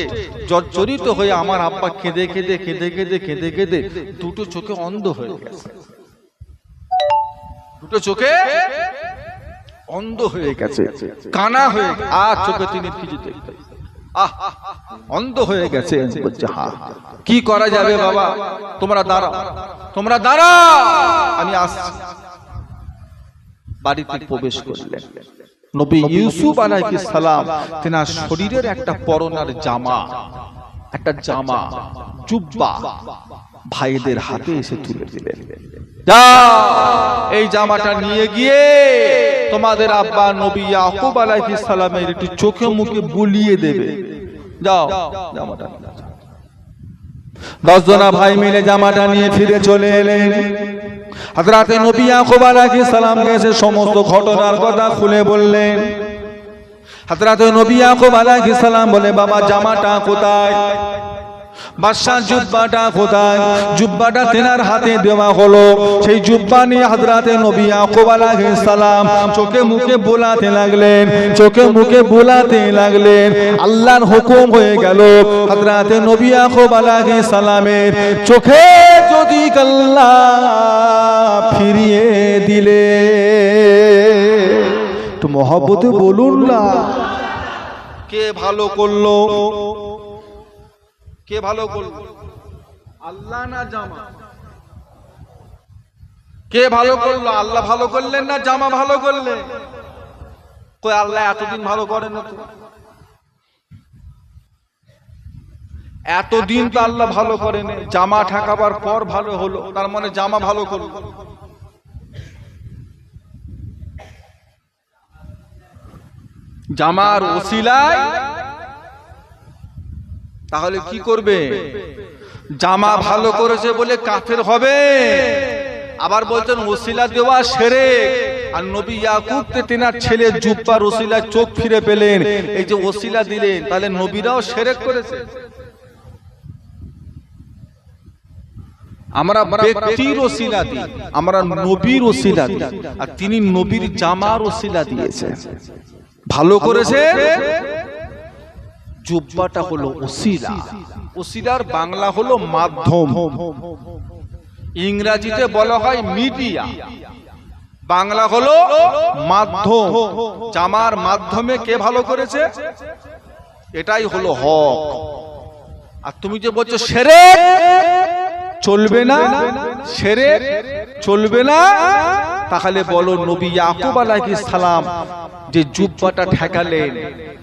জর্জরিত হয়ে আমার আব্বা কেঁদে কেঁদে কেঁদে কেঁদে কেঁদে কেঁদে দুটো চোখে অন্ধ হয়ে গেছে, দুটো চোখে অন্ধ হয়ে গেছে, কানা হয়ে, আর চোখে তিনি কিছু দেখতে, অন্ধ হয়ে গেছে। বলছে, হ্যাঁ কি করা যাবে বাবা, তোমরা দাঁড়াও, তোমরা দাঁড়াও, আমি আসছি। বাড়িতে প্রবেশ করলেন নবী ইউসুফ আলাইহিস সালাম, তেনার শরীরের একটা পরনার জামা, একটা জামা জুব্বা ভাইদের হাতে এসে তুলে দিলেন, যা এই জামাটা নিয়ে গিয়ে তোমাদের আব্বা নবী ইয়াকুব আলাইহিস সালামের একটু চোখে মুখে বুলিয়ে দেবে, যাও জামাটা। 10 জনা ভাই মিলে জামাটা নিয়ে ফিরে চলে এলেন। হযরত নবী ইয়াকুব আলাইহিস সালামকে এসে সমস্ত ঘটনার কথা খুলে বললেন। হযরত নবী ইয়াকুব আলাইহিস সালাম বলে, বাবা জামাটা কোথায়, বাদশার জুব্বাটা কোথায়? জুব্বাটা তেনার হাতে দেওয়া হলো। সেই জুব্বা নিয়ে হযরত নবী ইয়াকুব আলাইহিস সালাম চোখে মুখে বোলাতে লাগলেন, চোখে মুখে বোলাতে লাগলেন। আল্লাহর হুকুম হয়ে গেল, হযরত নবী ইয়াকুব আলাইহিস সালামের চোখে যদি আল্লাহ ফিরিয়ে দিলে, একটু মহব্বতে বলুন না, কে ভালো করলো? কে ভালো করলো? আল্লাহ না জামা? কে ভালো করলো? আল্লাহ ভালো করলেন না জামা ভালো করলেন? কই আল্লাহ এতদিন ভালো করেন না তো, এতদিন তো আল্লাহ ভালো করেন, জামা ঠেকাবার পর ভালো হলো, তার মানে জামা ভালো করলো। জামার ওসিলায় তাহলে কি করবে? জামা ভালো করেছে বলে কাফের হবে? আবার বলছেন ওসিলা দেওয়া শিরক। আর নবী ইয়াকুব তেনার ছেলে জুব্বার ওসিলা চোখ ফিরে পেলেন, এই যে ওসিলা দিলেন, তাহলে নবীরাও শিরক করেছে। আমরা ব্যক্তির ওসিলা দিই, আমরা নবীর ওসিলা দিই, আর তিনি নবীর জামার ওসিলা দিয়েছেন, ভালো করেছে। জুব্বাটা হলো ওসিলা, ওসিলার বাংলা হলো মাধ্যম, ইংরেজিতে বলা হয় মিডিয়া, বাংলা হলো মাধ্যম। জামার মাধ্যমে কে ভালো করেছে? এটাই হলো হক। আর তুমি যে বলছো শিরক চলবে না, শিরক চলবে না, তাহলে বলো নবী ইয়াকুব আলাইহিস সালাম যে জুব্বাটা ঠেকালেন,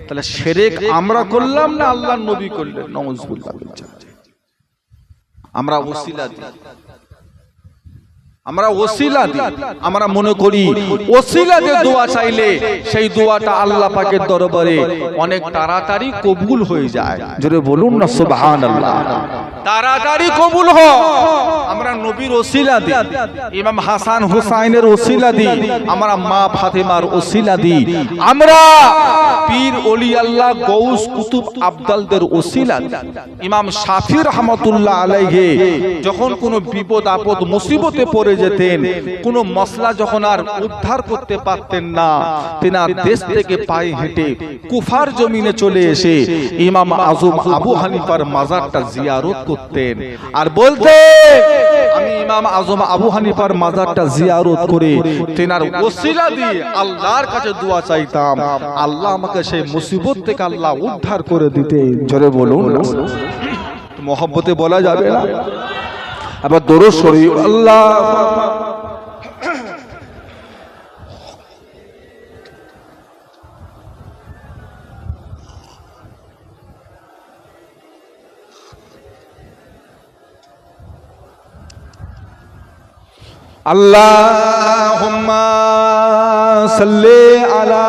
তাহলে শিরক আমরা করলাম না আল্লাহর নবী করলেন? নাউজুবিল্লাহ। আমরা ওসিলা দিই, আমরা ওসিলা দিই, আমরা মনে করি ওসিলা দিয়ে দোয়া চাইলে সেই দোয়াটা আল্লাহ পাকের দরবারে অনেক তাড়াতাড়ি কবুল হয়ে যায়। জোরে বলুন না সুবহানাল্লাহ। তাড়াতাড়ি কবুল হয়। আমরা নবীর ওসিলা দিই, ইমাম হাসান হুসাইনের ওসিলা দিই, আমরা মা ফাতেমার ওসিলা দিই, আমরা পীর ওলি আল্লাহ গৌস কুতুব আবদালদের ওসিলা দিই। ইমাম শাফি রহমাতুল্লাহ আলাইহি যখন কোনো বিপদ আপদ মুসিবতে পড়ে যেতেন, কোনো মসলা যখন আর উদ্ধার করতে পারতেন না, তেনার দেশ থেকে পায়ে হেঁটে কুফার জমিনে চলে এসে ইমাম আজম আবু হানিফার মাজারটা জিয়ারত করতেন আর বলতেন, আমি ইমাম আজম আবু হানিফার মাজারটা জিয়ারত করে তেনার ওসিলা দিয়ে আল্লাহর কাছে দোয়া চাইতাম, আল্লাহ আমাকে সেই মুসিবত থেকে আল্লাহ উদ্ধার করে দিতে। জোরে বলুন, মোহব্বতে বলা যাবে না? আবার দরুদ শরীফ আল্লাহ আল্লাহুম্মা সাল্লি আলা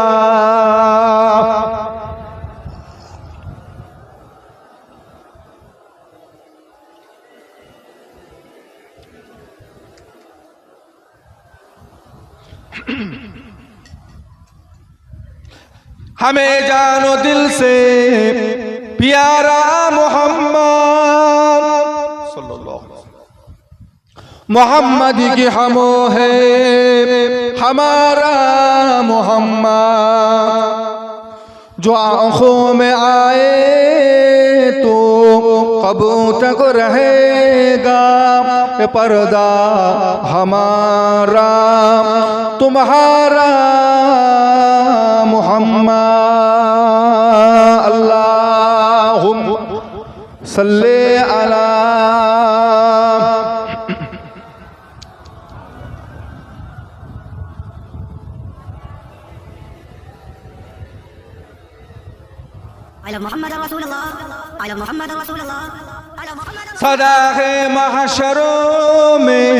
हमें जानो दिल से प्यारा मोहम्मद मोहम्मद की हमो है हमारा मोहम्मद, जो आँखों में आए तो कब तक रहेगा पर्दा हमारा तुम्हारा मोहम्मद। अल्लाहुम्मा सल्ले अला मोहम्मद रसूलुल्लाह, मोहम्मद रसूलुल्लाह, सदा है महशरों में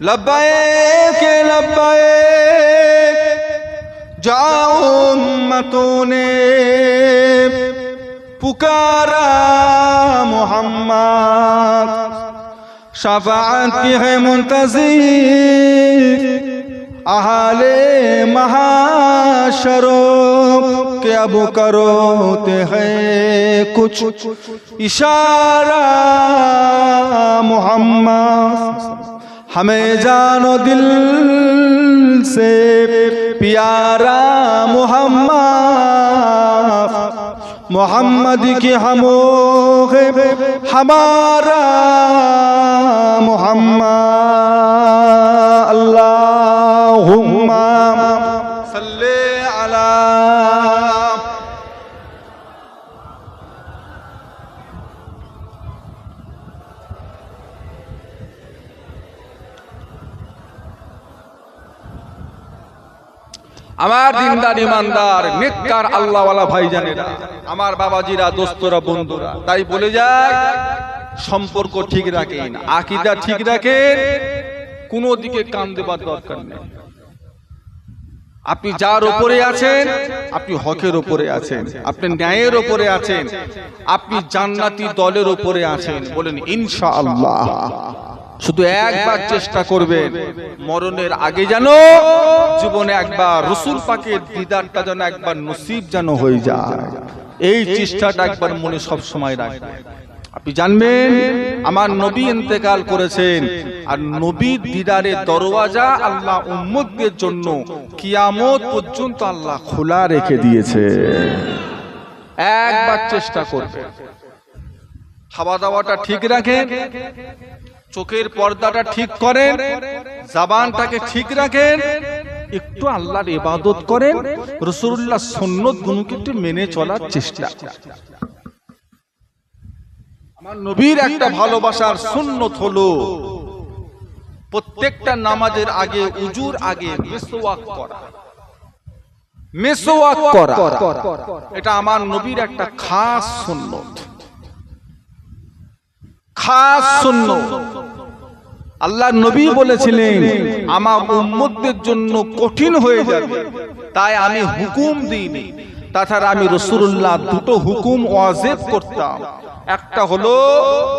लब्बैक लब्बैक, जाओ उम्मतों ने पुकारा मोहम्मद, शफाअत की है मुंतज़िर अहाले महाशरों के, अब करोते हैं कुछ इशारा मोहम्मद, हमें जानो दिल से प्यारा मोहम्मद, मोहम्मद की हमो है हमारा मोहम्मद। अल्लाहुम्मा सल्ले अला আমার দিনদার ইমানদার নেককার আল্লাহওয়ালা ভাইজানেরা, আমার বাবাজিরা, দোস্তরা, বন্ধুরা, তাই বলে যায় সম্পর্ক ঠিক রাখেন, আকীদা ঠিক রাখেন, কোনো দিকে কান দেবার দরকার নেই। আপনি যার উপরে আছেন, আপনি হকের উপরে আছেন, আপনি ন্যায়ের উপরে আছেন, আপনি জান্নাতি দলের উপরে আছেন। বলেন ইনশাআল্লাহ। শুধু একবার চেষ্টা করবেন, মরণের আগে যেন জীবনে একবার রাসূল পাকের দিদারটা যেন একবার নসিব যেন হয়ে যায়, এই চেষ্টাটা একবার মনে সব সময় রাখবেন। আপনি জানবেন আমার নবী ইন্তেকাল করেছেন, আর নবীর দিদারের দরওয়াজা আল্লাহ উম্মতদের জন্য কিয়ামত পর্যন্ত আল্লাহ খোলা রেখে দিয়েছে। একবার চেষ্টা করবেন, খাওয়া দাওয়াটা ঠিক রাখেন, চোখের পর্দাটা ঠিক করেন, জবানটাকে ঠিক রাখেন, একটু আল্লাহর ইবাদত করেন, রাসূলুল্লাহর সুন্নাত গুলোকে একটু মেনে চলার চেষ্টা করেন। আমার নবীর একটা ভালোবাসার সুন্নত হলো প্রত্যেকটা নামাজের আগে, উজুর আগে মিসওয়াক করা। মিসওয়াক করা এটা আমার নবীর একটা খাস সুন্নত, খাস সুন্নত। আল্লাহ নবী বলেছিলেন আমার উম্মতদের জন্য কঠিন হয়ে যাবে, তাই আমি হুকুম দিইনি, তাছাড়া আমি রাসূলুল্লাহ দুটো হুকুম ওয়াজিব করতাম। একটা হলো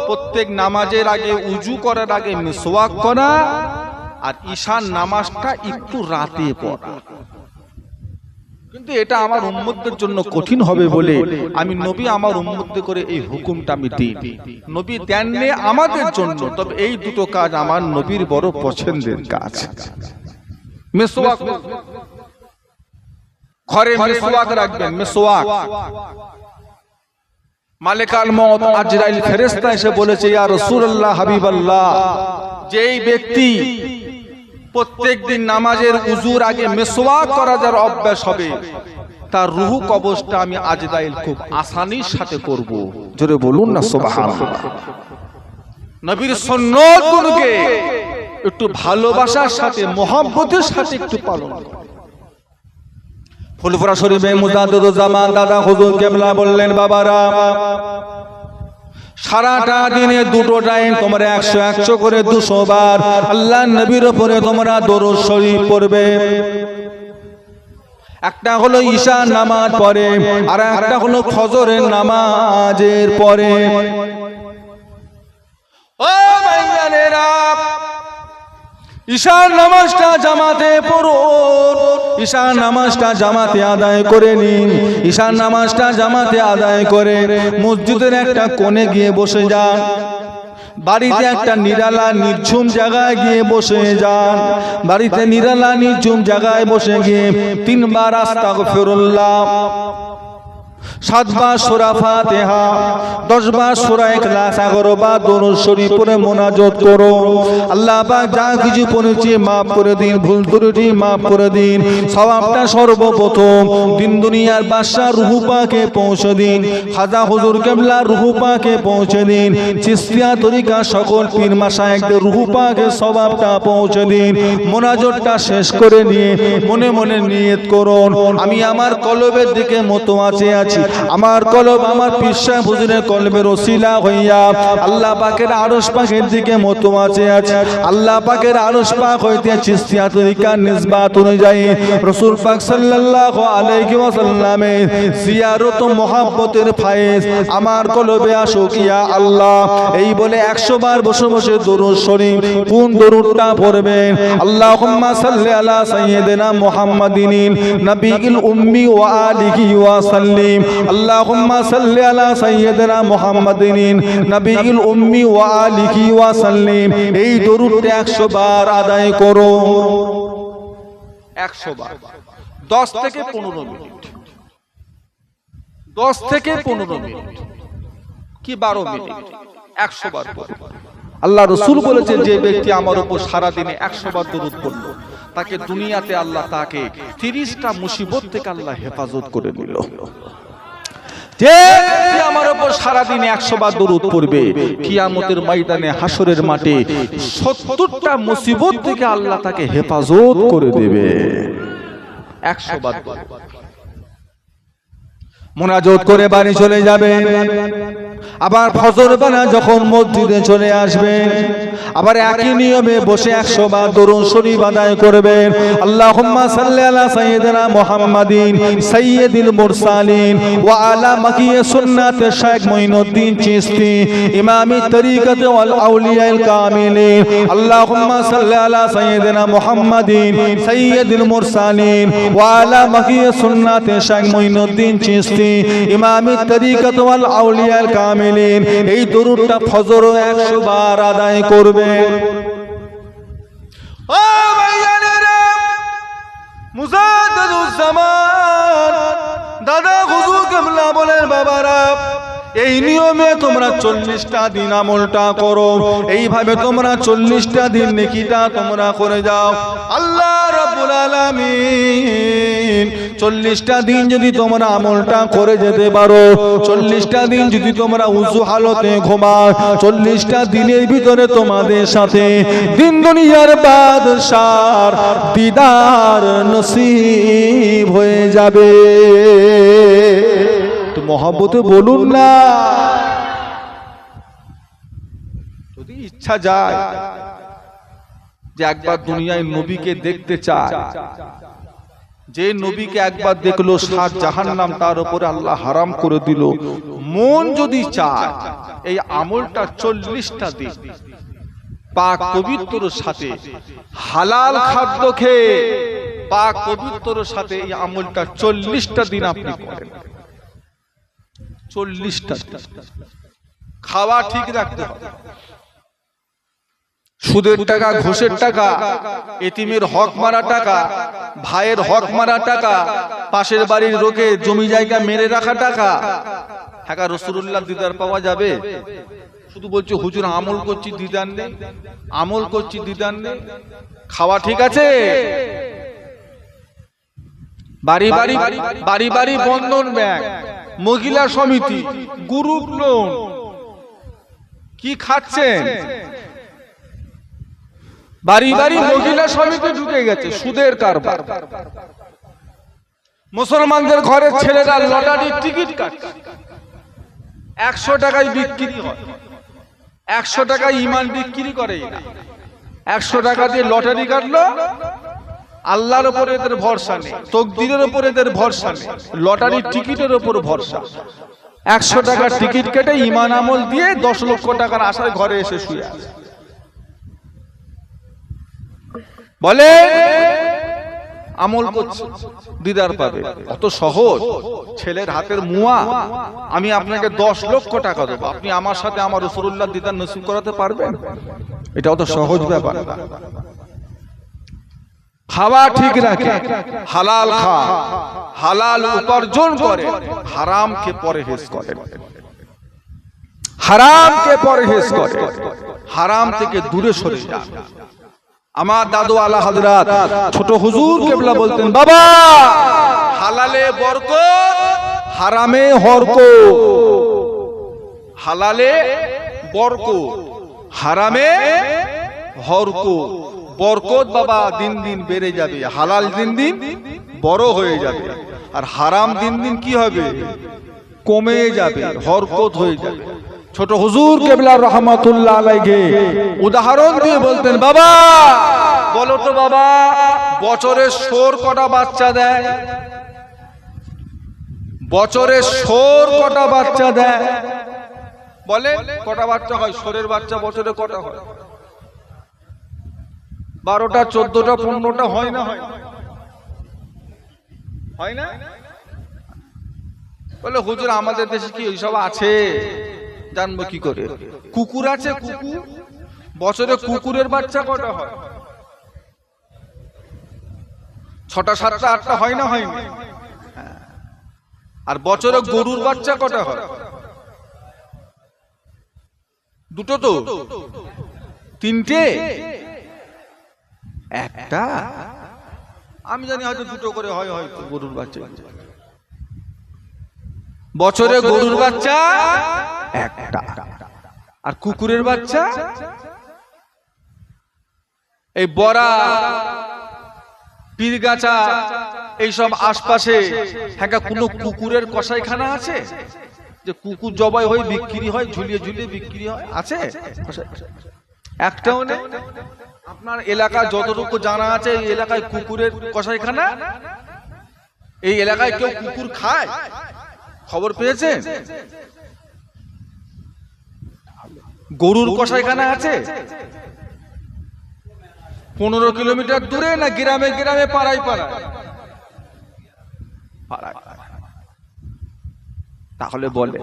প্রত্যেক নামাজের আগে উজু করার আগে মিসওয়াক করা, আর ঈশার নামাজটা একটু রাতে পড়া। কিন্তু এটা আমার উম্মতদের জন্য কঠিন হবে বলে আমি নবী আমার উম্মতদের করে এই হুকুমটা আমি দিই। নবী দেননি আমাদের জন্য, তবে এই দুটো কাজ আমার নবীর বড় পছন্দের কাজ। মিসওয়াক, ঘরে মিসওয়াক রাখবেন। মিসওয়াক মালিকাল মউত আজরাইল ফেরেশতা এসে বলেছে, ইয়া রাসূলুল্লাহ হাবিবাল্লাহ, যেই ব্যক্তি প্রত্যেকদিন নামাজের উজুর আগে মিসওয়াক করা যার অভ্যাস হবে, তার রূহ কবজটা আমি আজরাইল খুব আসানির সাথে করব। জোরে বলুন না সুবহানাল্লাহ। নবীর সুন্নতগুলোকে একটু ভালোবাসার সাথে, মহব্বতের সাথে একটু পালন করুন। ফুলপুরা শরীফে মুজাদ্দিদুজ জামান দাদা হুজুর কেবলা বললেন, বাবারা, সারাটা দিনে দুটো টাইম তোমরা 100 করে 200 বার আল্লাহর নবীর উপরে তোমরা দরুদ শরীফ পড়বে। একটা হলো ঈশার নামাজ পড়ে, আর একটা হলো ফজরের নামাজের পরে। ও ভাইজানেরা, ঈশার নামাজটা জামাতে পড়ুন, ঈশার নামাজটা জামাতে আদায় করে নিন। ঈশার নামাজটা জামাতে আদায় করে মসজিদের একটা কোণে গিয়ে বসে যান। বাড়িতে একটা নিরালা নির্ঝুম জায়গায় গিয়ে বসে যান। বাড়িতে নিরালা নির্ঝুম জায়গায় বসে গিয়ে 3 বার আস্তাগফিরুল্লাহ, 7 বার সূরা ফাতিহা, 10 বার সূরা ইখলাস, 11 বার দরুদ শরীফ পড়ে মুনাজাত করো। আল্লাহ পাক যা কিছু পড়েছি মাফ করে দিন, ভুল ত্রুটি মাফ করে দিন। সওয়াবটা সর্বপ্রথম দিন দুনিয়ার বাদশা রূহ পাকে পৌঁছে দিন। খাজা হুজুর কেবলা রূহ পাকে পৌঁছে দিন। চিশতিয়া তরিকা সকল পীর মাশায়েখদের রূহ পাকে সওয়াবটা পৌঁছে দিন। মুনাজাতটা শেষ করে নিয়ে মনে মনে নিয়ত করুন, আমি আমার কলবের দিকে মতওয়াজে আছি। আমার কলব আমার পীর সাহেব হুজুরের কলবের ওসিলা হইয়া আল্লাহ পাকের আরশ পাকের দিকে মতওয়াজে আছে। আল্লাহ পাকের আরশ পাক হইতে চিশতিয়া তরিকার নিসবাত অনুযায়ী রাসূল পাক সাল্লাল্লাহু আলাইহি ওয়াসাল্লামের জিয়ারত ও মুহাব্বতের ফায়েজ আমার কলবে আসুক ইয়া আল্লাহ। এই বলে 100 বার বসে বসে দরুদ শরীফ, কোন দরুদটা পড়বেন? আল্লাহুম্মা সাল্লি আলা সাইয়্যিদিনা মুহাম্মাদিন নবিয়িল উম্মি ওয়া আলিহি ওয়া সাল্লিম। আল্লাহুম্মা সাল্লি আলা সাইয়্যিদিনা মুহাম্মাদিন নবিয়িল উম্মি ওয়া আলিহি ওয়া সাল্লিম। এই দরুদটা 100 বার আদায় করো। 100 বার, 10 থেকে 15 মিনিট, 10 থেকে 15 মিনিট কি 12 মিনিট, 100 বার পড়ো। আল্লাহ রাসূল বলেছেন, যে ব্যক্তি আমার উপর সারা দিনে 100 বার দরুদ পড়ল, তাকে দুনিয়াতে আল্লাহ তাকে 30টা মুসিবত থেকে আল্লাহ হেফাজত করে নিল। যে আমার উপর সারা দিনে 100 বার দরুদ পড়বে, কিয়ামতের ময়দানে হাসরের মাঠে 70টা মুসিবত থেকে আল্লাহ তাকে হেফাজত করে দেবে। 100 বার মুনাজাত করে বাড়ি চলে যাবেন। আবার ফজর বেলা যখন মসজিদে চলে আসবেন, আবার একই নিয়মে বসে 100 বার দরুদ শরীফ আদায় করবেন। আল্লাহুম্মা সাল্লি আলা সাইয়্যিদিনা মুহাম্মাদিন সাইয়্যিদিল মুরসালিন ওয়া আলা মাকিয়ে সুন্নাতে শাইখ মুঈনুদ্দিন চিশতি ইমামি তরিকতে ওয়াল আউলিয়াল কামিলিন। আল্লাহুম্মা সাল্লি আলা সাইয়্যিদিনা মুহাম্মাদিন সাইয়্যিদিল মুরসালিন ওয়া আলা মাকিয়ে সুন্নাতে শাইখ মুঈনুদ্দিন চিশতি ইমামি তরিকতে ওয়াল আউলিয়াল কামিলিন। এই দরুদটা ফজর 100 বার আদায় করবেন। ও ভাইয়ানেরা, মুজাদ্দিদুজ জামান দাদা হুজুর কেবলা বলেন, বাবারা, এই নিয়মে তোমরা 40টা দিন আমলটা করো। এইভাবে তোমরা 40টা দিন নেকিটা তোমরা করে যাও। আল্লাহ রাব্বুল আলামিন 40টা দিন যদি তোমরা আমলটা করে যেতে পারো, 40টা দিন যদি তোমরা উযু হালতে ঘুমাও, 40টা দিনের ভিতরে তোমাদের সাথে দিন দুনিয়ার বাদশার দিদার নসিব হয়ে যাবে। তো মহব্বতে বলুন না, যদি ইচ্ছা যায় যে একবার দুনিয়ায় নবীকে দেখতে চায়, যে নবীকে একবার দেখলো 7 জাহান্নাম তার উপরে আল্লাহ হারাম করে দিল। মন যদি চায় এই আমলটা 40টা দিন পাক পবিত্রর সাথে হালাল খাদ্য খেয়ে পাক পবিত্রর সাথে এই আমলটা 40টা দিন আপনি করেন। 40টা খাওয়া ঠিক রাখতে হবে। সুদের টাকা, ঘুষের টাকা, এতিমের হক মারা টাকা, ভাইয়ের হক মারা টাকা, পাশের বাড়ির লোকে জমি জায়গা মেরে রাখা টাকা, হ্যাঁ রাসূলুল্লাহ দিদার পাওয়া যাবে? শুধু বলছে হুজুর আমল করছি দিদার নেই, আমল করছি দিদার নেই। খাওয়া ঠিক আছে? বাড়ি বাড়ি বাড়ি বাড়ি বন্ধন ব্যাংক, মহিলা সমিতি, গ্রুপ লোন, কি খাচ্ছেন? বাড়ি বাড়ি মহিলা সমিতি ঢুকে গেছে, সুদের কারবার। মুসলমানদের ঘরের ছেলেরা লটারির টিকিট কাটছে, 100 টাকায় বিক্রি হয়। 100 টাকায় ইমান বিক্রি করে না। 100 টাকা দিয়ে লটারি কাটলো, আল্লাহর উপরে এদের ভরসা নেই, তকদিরের উপরে এদের ভরসা নেই, লটারির টিকিটের উপর ভরসা। 100 টাকার টিকিট কেটে ইমান আমল দিয়ে 10 লক্ষ টাকার আশায় ঘরে এসে শুয়ে আছে। বলে আমল করছে দিদার পাবে, অত সহজ? ছেলের হাতের মুয়া, আমি আপনাকে 10 লক্ষ টাকা দেবো, আপনি আমার সাথে আমার রাসূলুল্লাহ দিদার নসিব করাতে পারবেন? এটা অত সহজ ব্যাপার না। খাওয়া ঠিক রাখে, হালাল খা, হালাল উপার্জন করে, হারামকে পরহেজ করে, হারামকে পরহেজ করে, হারাম থেকে দূরে সরে যান। আমার দাদু আলা হযরত ছোট হুজুর কেবলা বলতেন, বাবা হালালে বরকত, হারামে হরকত। হালালে বরকত, হারামে হরকত। বরকত বাবা দিন দিন বেড়ে যাবে, হালাল দিন দিন বড় হয়ে যাবে, আর হারাম দিন দিন কি হবে? কমে যাবে, হরকত হয়ে যাবে। ছোট হুজুর কেবলা রহমাতুল্লাহ আলাইহি উদাহরণ দিয়ে বলতেন, বাবা বলো তো বাবা, বছরে শোর কটা বাচ্চা দেয়? বছরে শোর কটা বাচ্চা দেয়? বলে কটা বাচ্চা হয়? শোরের বাচ্চা বছরে কটা হয়? 12টা, 14টা, 15টা হয় না? হয় না? বলে হুজুর আমাদের দেশে কি ওইসব আছে? জানবো কি করে? কুকুর আছে, কুকুর। বছরে কুকুরের বাচ্চা কটা হয়? 6টা, 7টা, 8টা হয় না? হয় না? আর বছরে গরুর বাচ্চা কটা হয়? 2টো তো? 3টে? 1টা? আমি জানি হয়তো 2টো করে হয় হয়তো গরুর বাচ্চা। বছরে গরুর বাচ্চা 1টা, আর কুকুরের বাচ্চা এই বড়া, পীরগাছা, এইসব আশপাশে হ্যাঁ কোনো কুকুরের কসাইখানা আছে যে কুকুর জবাই হয়ে বিক্রি হয়, ঝুলিয়ে ঝুলিয়ে বিক্রি হয়? আছে? একটাও নেই। আপনার এলাকা যতটুকু জানা আছে এই এলাকায় কুকুরের কসাইখানা? এই এলাকায় কেউ কুকুর খায়? খবর পেয়েছেন? গরুর কসাইখানা আছে 15 কিলোমিটার দূরে, না গ্রামে গ্রামে, পাড়ায় পাড়ায়? তাহলে বলে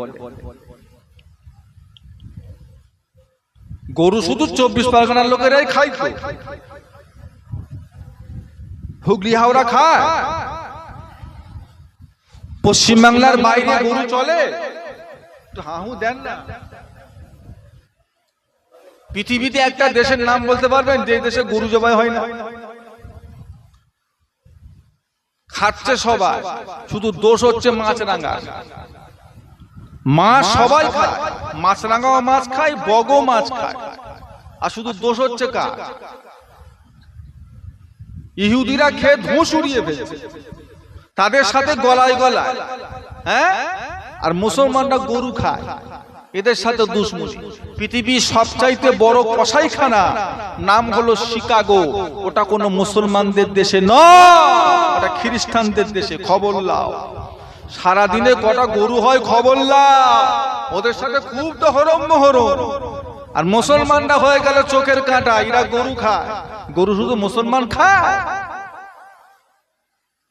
গরু শুধু 24 পরগনার লোকেরাই খায়? হুগলি হাওড়া খায়? পশ্চিমবাংলার বাইরে গরু চলে? হাহু দেন না। পৃথিবীতে একটা দেশের নাম বলতে পারবেন যে দেশে গরু জবাই হয় না? খাচ্ছে সবাই, শুধু দোষ হচ্ছে মাছরাঙা। মাছ সবাই খায়, মাছরাঙাও মাছ খায়, বগও মাছ খায়, আর শুধু দোষ হচ্ছে কার? ইহুদিরা খেয়ে ধোঁস উড়িয়ে ফেলছে, তাদের সাথে গলায় গলায়, হ্যাঁ? আর মুসলমানরা গরু খায়। এদের সাথে দুশ্মনী। পৃথিবীর সবচাইতে বড় কসাইখানা নাম হলো শিকাগো। ওটা কোনো মুসলমানদের দেশে নয়, ওটা খ্রিস্টানদের দেশে। খবর লাও, সারাদিনে কটা গরু হয় খবর লাও। ওদের সাথে খুব তো হরম মহরম। আর মুসলমানরা হয়ে গেল চোখের কাঁটা, এরা গরু খায়। গরু শুধু মুসলমান খায়?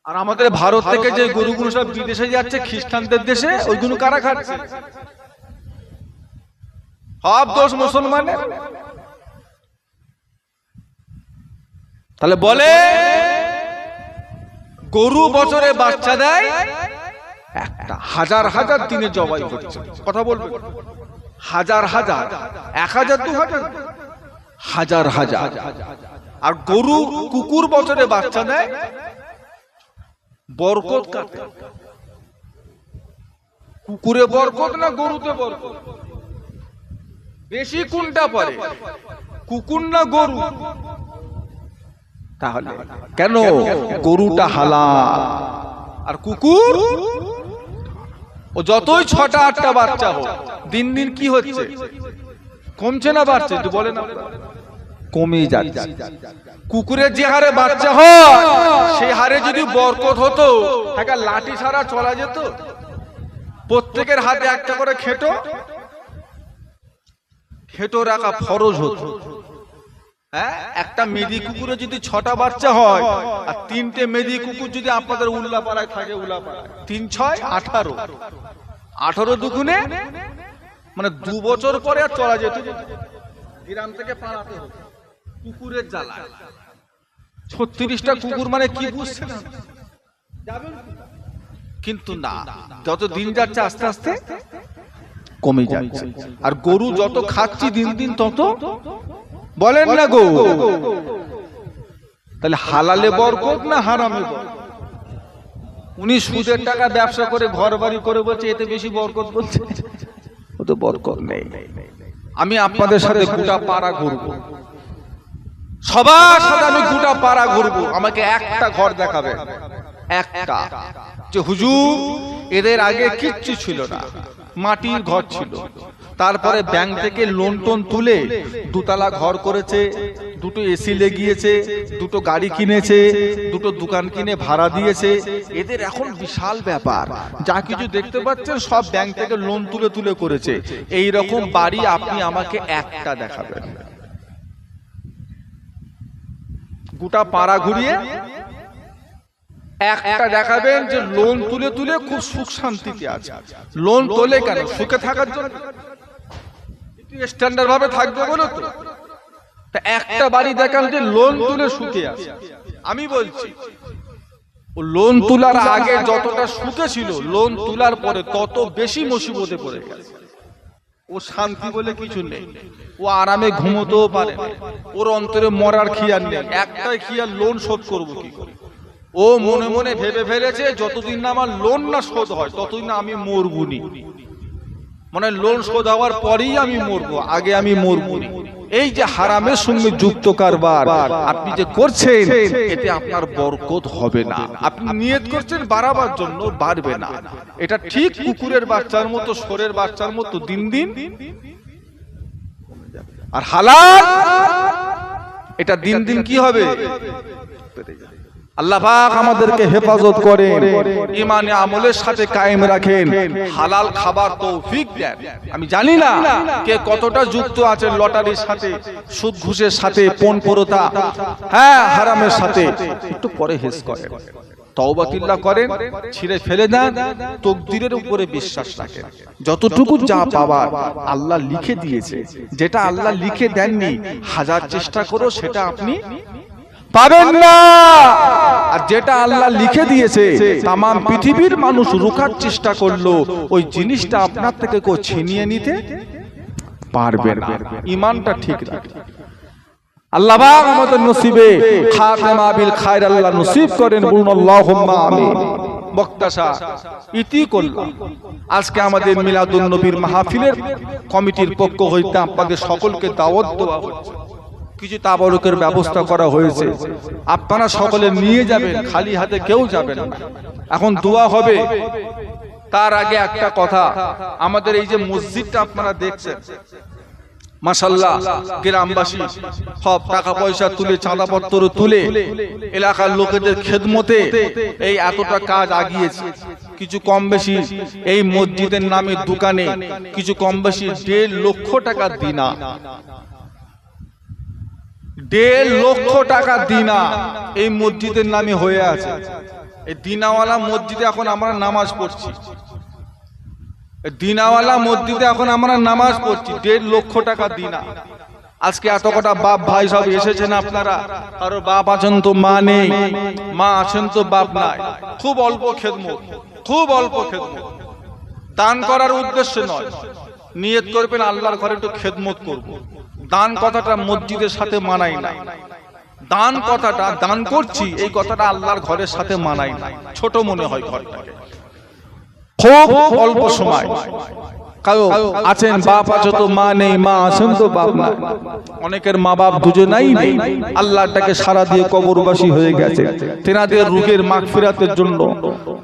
আর আমাদের ভারত থেকে যে গরুগুলো সব বিদেশে যাচ্ছে খ্রিস্টানদের দেশে, ওইগুলো কারা খাচ্ছে? সব দোষ মুসলমানের। তাহলে বলে গরু বছরে বাচ্চা দেয় একটা, হাজার হাজার দিনে জবাই হচ্ছে। কথা বলবে? হাজার হাজার, 1000 2000, হাজার হাজার। আর গরু কুকুর বছরে বাচ্চা দেয়, বরকত কাটে। কুকুরে বরকত না গরুতে বরকত? বেশি কোনটা পড়ে, কুকুর না গরু? তাহলে কেন? গরুটা হালাল আর কুকুর। ও যতই 6টা 8টা বাচ্চা হোক, দিন দিন কি হচ্ছে? কমছে না বাড়ছে? একটু বলে না, কমে যাচ্ছে। কুকুরের যে হারে বাচ্চা হয়, সেই হারে যদি বরকত হতো, একটা লাঠি ছাড়া চলা যেত। প্রত্যেকের হাতে একটা করে খেটো রাখা ফরজ হতো। হ্যাঁ, একটা মেদি কুকুরে যদি 6টা বাচ্চা হয়, আর 3টে মেদি কুকুর যদি আপনাদের উল্লাপাড়ায় থাকে, উল্লাপাড়ায় 3 6 18, 18 দুগুণে মানে 2 বছর পরে আর চলা যেত, গ্রাম থেকে পালাতে হতো কুকুরের জ্বালায়। 36টা কুকুর মানে কি বুঝছেন? কিন্তু না, যত দিন যাচ্ছে আস্তে আস্তে কমে যাচ্ছে। আর গরু যত খাচ্ছি দিন দিন তত, বলেন না গো? তাহলে হালালে বরকত না হারামে বরকত? উনি সুদের টাকা ব্যবসা করে ঘর বাড়ি করে বলছে এতে বেশি বরকত, বলছে ও তো বরকত নেই। আমি আপনাদের সাথে গোটা পাড়া ঘুরবো, সবার সাথে আমি গোটা পাড়া ঘুরবো। আমাকে একটা ঘর দেখাবে, একটা, যে হুজুর এদের আগে কিচ্ছু ছিল না, মাটির ঘর ছিল, তারপরে ব্যাংক থেকে লোন টোন তুলে 2 তলা ঘর করেছে, 2টো এসি লাগিয়েছে, 2টো গাড়ি কিনেছে, 2টো দোকান কিনে ভাড়া দিয়েছে। এদের এখন বিশাল ব্যাপার, যা কিছু দেখতে পাচ্ছেন সব ব্যাংক থেকে লোন তুলে তুলে করেছে। এই রকম বাড়ি আপনি আমাকে একটা দেখাবেন, গোটা পাড়া ঘুরিয়ে একটা দেখাবেন যে লোন তুলে তুলে খুব সুখ শান্তিতে আছে। লোন তোলে কেন? সুখে থাকার জন্য, একটু স্ট্যান্ডার্ড ভাবে থাকবে বলো তো। তা একটা বাড়ি দেখান যে লোন তুলে সুখে আছে। আমি বলছি ও লোন তোলার আগে যতটা সুখে ছিল, লোন তোলার পরে তত বেশি মুসিবতে পড়ে গেছে। ও শান্তি বলে কিছু নেই, ও আরামে ঘুমোতেও পারে না, ওর অন্তরে মরার খিয়াল নেই। একটাই খিয়াল, লোন শোধ করবো কি করে। ও মনে মনে ভেবে ফেলেছে যতদিন না আমার লোন না শোধ হয় ততদিন না আমি মরবুনি। মানে লোন শোধ হওয়ার পরেই আমি মরবো, আগে আমি মরবুনি। এই যে হারামের সঙ্গে যুক্ত কারবার আপনি যে করছেন, এতে আপনার বরকত হবে না। আপনি নিয়ত করছেন বাড়াবার জন্য, বাড়বে না। এটা ঠিক কুকুরের বাচ্চার মতো, শোরের বাচ্চার মতো দিন দিন। আর হালাল এটা দিন দিন কি হবে? আল্লাহ পাক আমাদেরকে হেফাজত করেন, ঈমানে আমলের সাথে কায়েম রাখেন, হালাল খাবার তৌফিক দেন। আমি জানি না কে কতটা যুক্ত আছে লটারির সাথে, সুদ ঘুষের সাথে, পণপরতা, হ্যাঁ হারামের সাথে। একটু পরহেজ করেন, তওবাতিল্লাহ করেন, ছিঁড়ে ফেলে দেন, তাকদীরের উপরে বিশ্বাস রাখেন। যতটুকু যা পাবার আল্লাহ লিখে দিয়েছে, যেটা আল্লাহ লিখে দেননি হাজার চেষ্টা করো সেটা আপনি পাবেন না। আর যেটা আল্লাহ লিখে দিয়েছে তাম পৃথিবীর মানুষ রোকার চেষ্টা করলো, ওই জিনিসটা আপনার থেকে কেউ ছিনিয়ে নিতে পারবে না। ঈমানটা ঠিক রাখুন। আল্লাহ পাক আমাদের নসিবে খাতেমা বিল খায়র আল্লাহ নসিব করেন, বলুন আল্লাহুম্মা আমিন। বক্তাশা ইতি করলাম। আজকে আমাদের মিলাদুন নবীর মাহফিলের কমিটির পক্ষ হইতে আপনাদের সকলকে দাওয়াত দেওয়া হচ্ছে। কিছু তাবারুকের ব্যবস্থা করা হয়েছে, আপনারা সকলে নিয়ে যাবেন, খালি হাতে কেউ যাবেন না। এখন দোয়া হবে, তার আগে একটা কথা, আমাদের এই যে মসজিদটা আপনারা দেখছেন, মাশাআল্লাহ গ্রামবাসী সব টাকা পয়সা তুলে, চাঁদাপত্র তুলে, এলাকার লোকেদের খেদমতে এই এতটা কাজ আগিয়েছে। কিছু কম বেশি এই মসজিদের নামে দোকানে কিছু কম বেশি 1.5 লক্ষ টাকা দিনা, 1.5 লক্ষ টাকা দিনা এই মসজিদের নামে হয়ে আছে। এই দিনাওয়ালা মসজিদে এখন আমরা নামাজ পড়ছি, দিনাওয়ালা মসজিদে এখন আমরা নামাজ পড়ছি, 1.5 লক্ষ টাকা দিনা। আজকে এত কটা বাপ ভাই সব এসেছেন আপনারা, কারো বাপ আছেন তো মা নেই, মা আছেন তো বাপ নাই, খুব অল্প খেদমত, খুব অল্প খেদমত। দান করার উদ্দেশ্যে নয়, নিয়ত করবেন আল্লাহর ঘরে একটু খেদমত করব। দান কথাটা মসজিদের সাথে মানাই না, দান কথাটা, দান করছি এই কথাটা আল্লাহর ঘরের সাথে মানাই না, ছোট মনে হয় ঘরটাকে। খুব অল্প সময়, কারো আছেন বাপ আছে তো মা নেই, মা আছেন তো বাপ নাই, অনেকের মা বাপ দুজনাই নেই, আল্লাহটাকে সারা দিয়ে কবরবাসী হয়ে গেছে। তেনাদের রূহের মাগফিরাতের জন্য,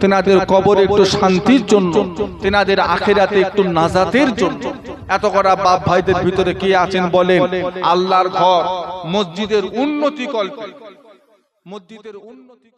তেনাদের কবরে একটু শান্তির জন্য, তেনাদের আখিরাতে একটু নাজাতের জন্য এত করা বাপ ভাইদের ভিতরে কে আছেন বলেন আল্লাহর ঘর মসজিদের উন্নতি কল্পে, মসজিদের উন্নতি